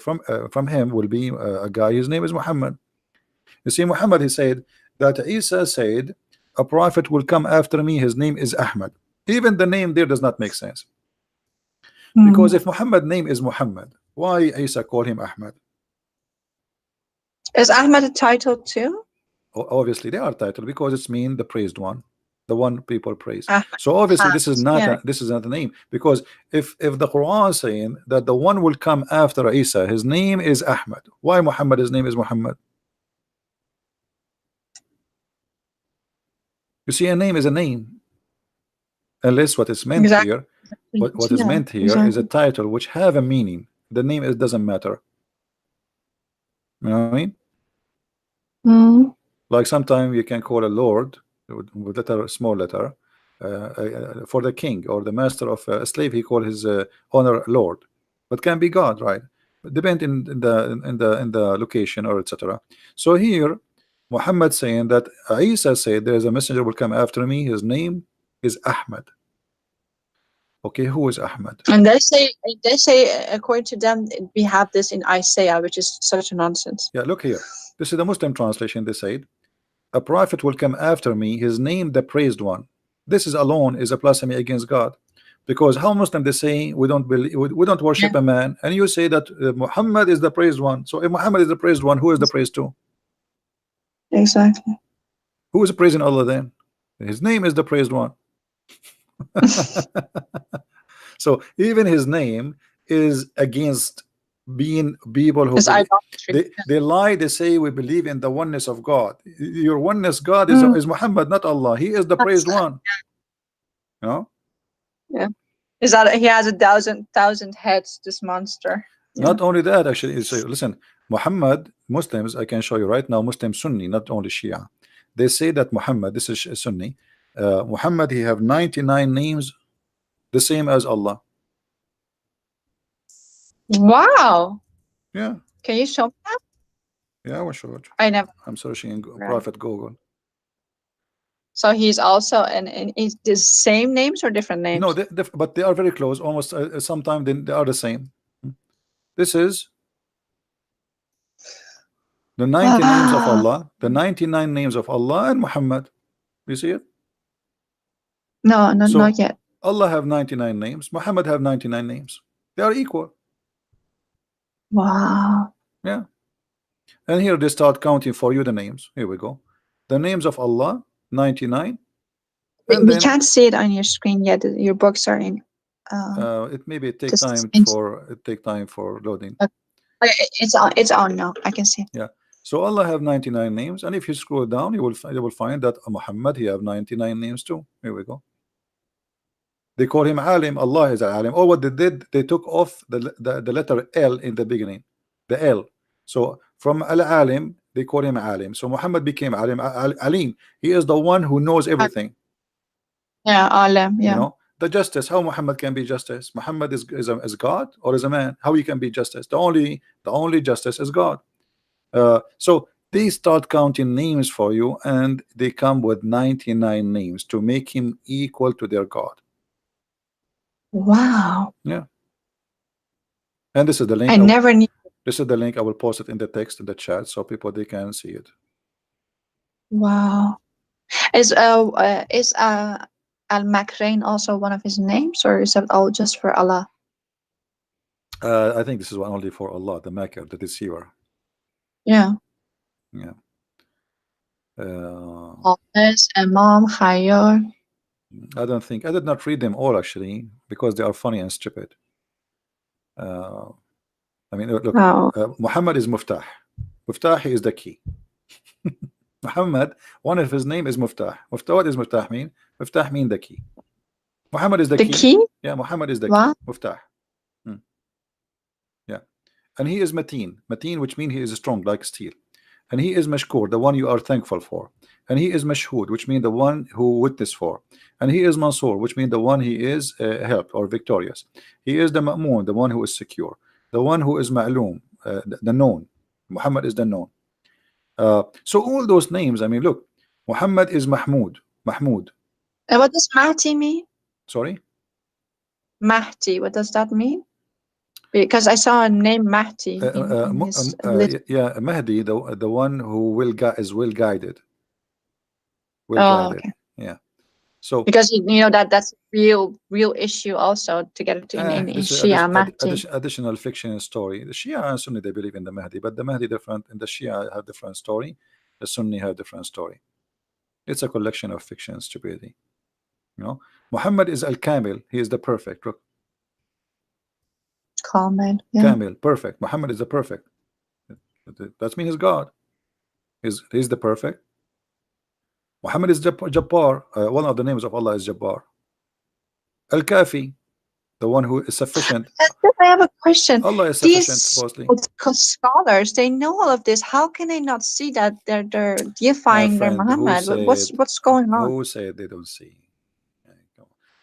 from him will be a guy. His name is Muhammad. You see, Muhammad, he said that Isa said a prophet will come after me. His name is Ahmad. Even the name there does not make sense, because if Muhammad name is Muhammad, why Isa call him Ahmad? Is Ahmad a title too? Obviously they are titled because it's mean the praised one, the one people praise. Ahmad. So obviously this is not Yeah. this is not a name, because if the Quran is saying that the one will come after Isa, his name is Ahmad, why Muhammad, his name is Muhammad? You see, a name is a name, unless what is meant Exactly. here, what is Yeah, meant here is a exactly. title which have a meaning. The name, it doesn't matter. You know what I mean? Like sometimes you can call a lord with letter, small letter, for the king or the master of a slave, he call his honor lord, but can be God, right? Depend in the location or etc. So here Muhammad saying that Isa said there is a messenger will come after me, his name is Ahmad. Okay, who is Ahmad? And they say according to them we have this in Isaiah, which is such a nonsense. Yeah, look here, this is the Muslim translation. They said a prophet will come after me, his name the praised one. This is alone is a blasphemy against God, because how Muslim they say we don't believe, we don't worship Yeah. a man, and you say that Muhammad is the praised one. So if Muhammad is the praised one, who is the praised to? Exactly. Who is praising Allah then? His name is the praised one. So even his name is against being people who It's believe. idolatry. They lie. They say we believe in the oneness of God. Your oneness God is Muhammad, not Allah. He is the praised one. You know. Yeah. Is that he has a thousand heads, this monster. Yeah. Not only that, actually, so listen, Muhammad, Muslims, I can show you right now, Muslim Sunni, not only Shia. They say that Muhammad, this is Sunni, Muhammad, he have 99 names, the same as Allah. Wow. Yeah, Can you show me that? yeah, I will show it. I never. I'm searching in Right. Prophet Google. So he's also and is the same names or different names? No, but they are very close, almost sometimes they are the same. This is the 90 names of Allah, the 99 names of Allah and Muhammad. You see it? No, not So yet. Allah have 99 names, Muhammad have 99 names. They are equal. Wow. Yeah. And here they start counting for you the names. Here we go. The names of Allah, 99. And We then can't see it on your screen yet. Your books are in. it maybe take Just time for loading. okay, it's on. It's on now. I can see. Yeah. So Allah have 99 names, and if you scroll down, you will find that Muhammad, he have 99 names too. Here we go. They call him Alim. Allah is Alim. Or what they did, they took off the letter L in the beginning, the L. So from Al Alim, they call him Alim. So Muhammad became Alim. Alim. He is the one who knows everything. Yeah, Alam. Yeah. You know, the justice. How Muhammad can be justice? Muhammad is God or is a man? How he can be justice? The only justice is God. So they start counting names for you, and they come with 99 names to make him equal to their God. Wow. Yeah. And this is the link. I never knew. This is the link. I will post it in the text in the chat so people they can see it. Wow. Is Al Makrain also one of his names, or is it all just for Allah? I think this is one only for Allah, the Maker, the deceiver. Yeah. Yeah. Hafiz, Imam, Khayyar. I don't think I did not read them all actually because they are funny and stupid. Uh, I mean, look, Oh, Muhammad is Muftah. Muftah is the key. Muhammad, one of his name is Muftah. Muftah, what is Muftah mean? Muftah mean the key. Muhammad is the the key. key? Yeah, Muhammad is the What? key. Muftah. Hmm. Yeah. And he is Mateen. Mateen, which means he is strong like steel. And he is Mashkur, the one you are thankful for. And he is Mashhud, which means the one who witness for. And he is Mansur, which means the one he is helped or victorious. He is the Ma'mun, the one who is secure. The one who is Ma'lum, the known. Muhammad is the known. So all those names, I mean, look, Muhammad is Mahmud. Mahmud. And what does Mahdi mean? Sorry? Mahdi, what does that mean? Because I saw a name Mahdi in his list. Yeah, Mahdi, the one who is well guided. Well Oh, guided. okay. Yeah. So Because you know that's real issue also to get it in this is Shia Mahdi. additional fiction story. The Shia and Sunni, they believe in the Mahdi, but the Mahdi different, and the Shia have different story. The Sunni have different story. It's a collection of fiction stupidity. You know, Muhammad is Al Kamil. He is the perfect. Look, Comment, yeah. Kamil, perfect. Muhammad is the perfect. That means he's God. He's the perfect. Muhammad is Jabbar. One of the names of Allah is Jabbar. Al Kafi, the one who is sufficient. I have a question. Allah is sufficient, These supposedly. scholars, they know all of this. How can they not see that they're deifying their Friend, Muhammad? What's going on? who said they don't see?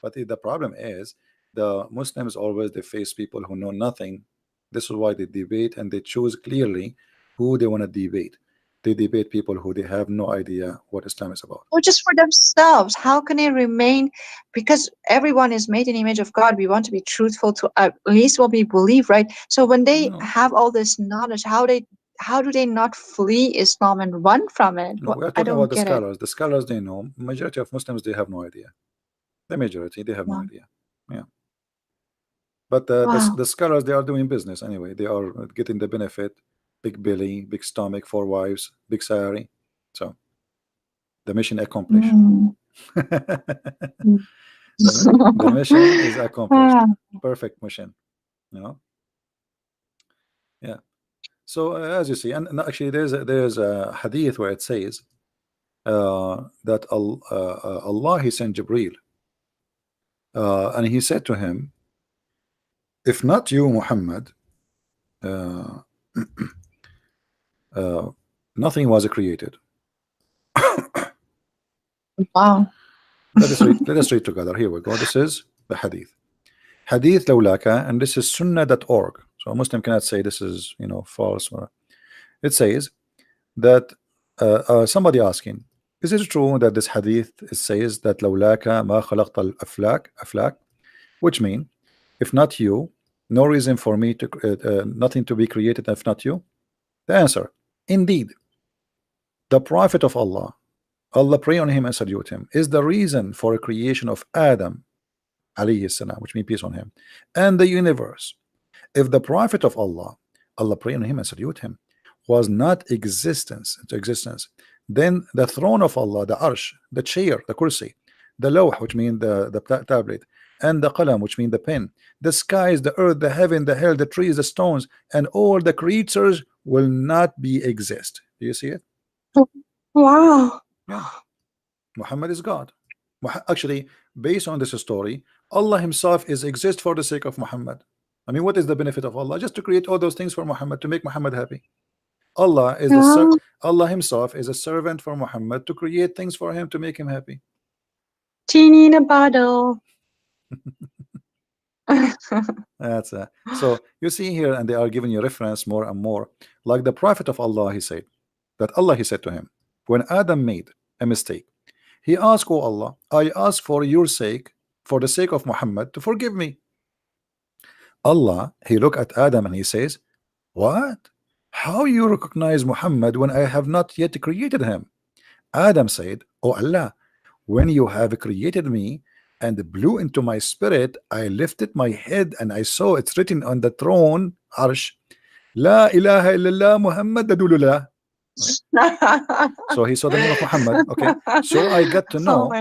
But the problem is the Muslims always they face people who know nothing. This is why they debate and they choose clearly who they want to debate. They debate people who they have no idea what Islam is about. Or just for themselves. How can they remain? Because everyone is made in the image of God. We want to be truthful to at least what we believe, right? So when they No, have all this knowledge, how do they not flee Islam and run from it? no, we are I talking don't about the get it. scholars. The scholars they know. Majority of Muslims they have no idea. The majority they have no Wow. idea. Yeah. But Wow. the scholars they are doing business anyway. They are getting the benefit. Big belly, big stomach, 4 wives, big salary. So the mission accomplished. Mm. The mission is accomplished. Ah, Perfect mission. You know. Yeah. So as you see, and actually there's a hadith where it says that Allah he sent Jibril, and he said to him, if not you Muhammad, uh, nothing was created. wow. Let us read together. Here we go. This is the hadith. Hadith lawlaka, and this is sunnah.org. So a Muslim cannot say this is false. It says that somebody asking, is it true that this hadith says that lawlaka ma khalaqta al-aflak, which mean if not you, no reason for me to nothing to be created if not you? The answer, indeed, the Prophet of Allah, Allah pray on him and salute him, is the reason for a creation of Adam alayhi salam, which means peace on him, and the universe. If the Prophet of Allah, Allah pray on him and salute him, was not into existence, then the throne of Allah, the arsh, the chair, the kursi, the lawh, which means the tablet, and the qalam, which means the pen, the skies, the earth, the heaven, the hell, the trees, the stones, and all the creatures will not be exist. Do you see it? Wow. Yeah. Muhammad is God. Actually, based on this story, Allah himself is exist for the sake of Muhammad. I mean, what is the benefit of Allah? Just to create all those things for Muhammad, to make Muhammad happy. Allah is Allah himself is a servant for Muhammad to create things for him to make him happy. Genie in a bottle. That's so you see here, and they are giving you reference more and more. Like the Prophet of Allah, he said that Allah he said to him, when Adam made a mistake, he asked, oh Allah, I ask for your sake, for the sake of Muhammad, to forgive me. Allah, he looked at Adam and he says, what? How you recognize Muhammad when I have not yet created him? Adam said, oh Allah, when you have created me and blew into my spirit, I lifted my head and I saw it's written on the throne, Arsh, La ilaha illallah Muhammad Dadulullah. So he saw the name of Muhammad. Okay, so I got to know.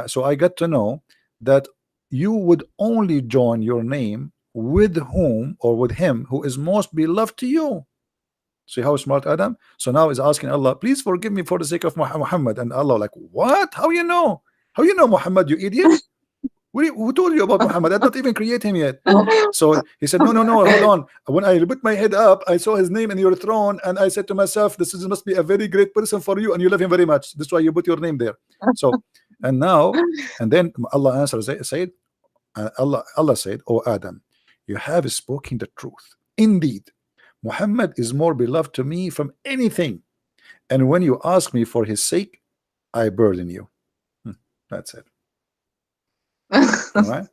So I got to know that you would only join your name with whom or with him who is most beloved to you. See how smart Adam? So now he's asking Allah, please forgive me for the sake of Muhammad. And Allah like, what? How you know? How you know Muhammad, you idiot? Who told you about Muhammad? I did not even create him yet. So he said, no, no, no, hold on. When I put my head up, I saw his name in your throne, and I said to myself, must be a very great person for you, and you love him very much. That's why you put your name there. So, and now, and then Allah answers, said, Allah said, oh Adam, you have spoken the truth. Indeed, Muhammad is more beloved to me from anything. And when you ask me for his sake, I burden you. That's it. All right.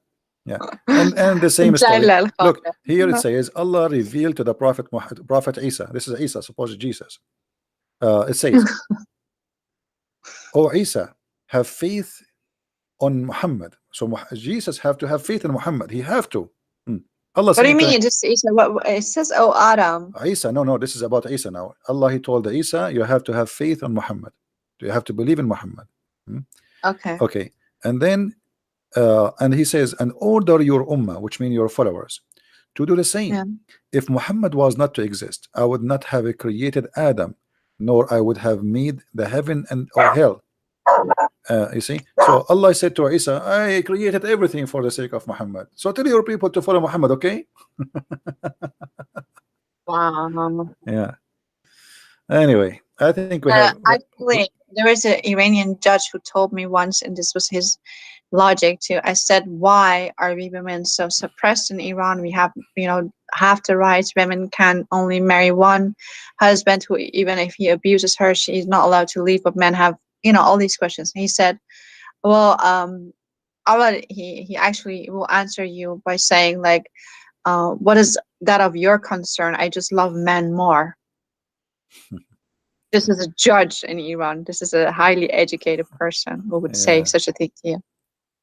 Yeah. And the same story. Look, here it says Allah revealed to the Prophet Isa. This is Isa, supposed Jesus. It says, oh Isa, have faith on Muhammad. So Jesus have to have faith in Muhammad. He have to. Allah what do you mean? Just Isa? What it says? Oh, Adam. Isa. No, no. This is about Isa now. Allah, He told Isa, you have to have faith on Muhammad. You have to believe in Muhammad. Okay. Okay. And then, and He says, and order your ummah, which means your followers, to do the same. Yeah. If Muhammad was not to exist, I would not have created Adam, nor I would have made the heaven and or hell. You see, so Allah said to Isa, I created everything for the sake of Muhammad. So tell your people to follow Muhammad, okay? Wow. Yeah. Anyway, I think we have. Actually, there was an Iranian judge who told me once, and this was his logic too. I said, why are we women so suppressed in Iran? We have, half the rights. Women can only marry one husband who, even if he abuses her, she's not allowed to leave, but men have, all these questions. He said, well, he actually will answer you by saying, like, what is that of your concern? I just love men more. This is a judge in Iran. This is a highly educated person who would say such a thing to you.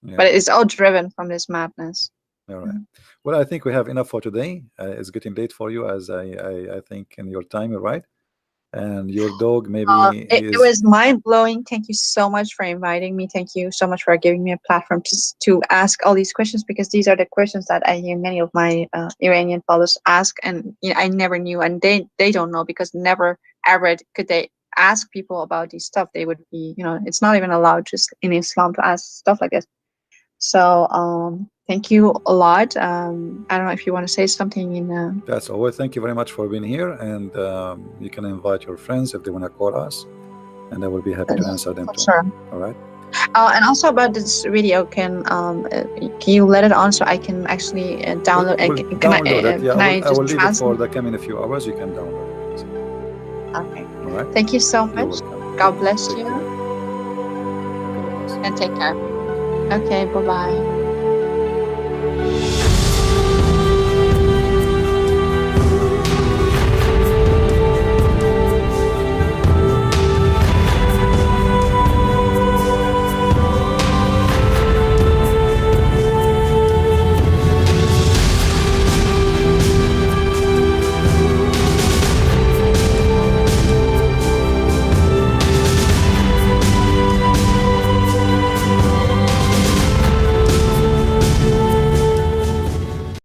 Yeah. But it's all driven from this madness. All right. Well, I think we have enough for today. It's getting late for you, as I think in your time, right? And your dog, maybe it was mind-blowing. Thank you so much for inviting me. Thank you so much for giving me a platform to ask all these questions, because these are the questions that I hear many of my Iranian followers ask, and I never knew, and they don't know, because never ever could they ask people about these stuff. They would be, it's not even allowed just in Islam to ask stuff like this. So thank you a lot. I don't know if you want to say something in That's all. Thank you very much for being here, and you can invite your friends if they want to call us, and I will be happy to answer them too. Sure. All right. And also about this video, can you let it on so I can actually download it? Download it. Yeah, I will leave it for the coming a few hours. You can download it. Okay. All right. Thank you so much. God bless you. Care. And take care. Okay, bye-bye.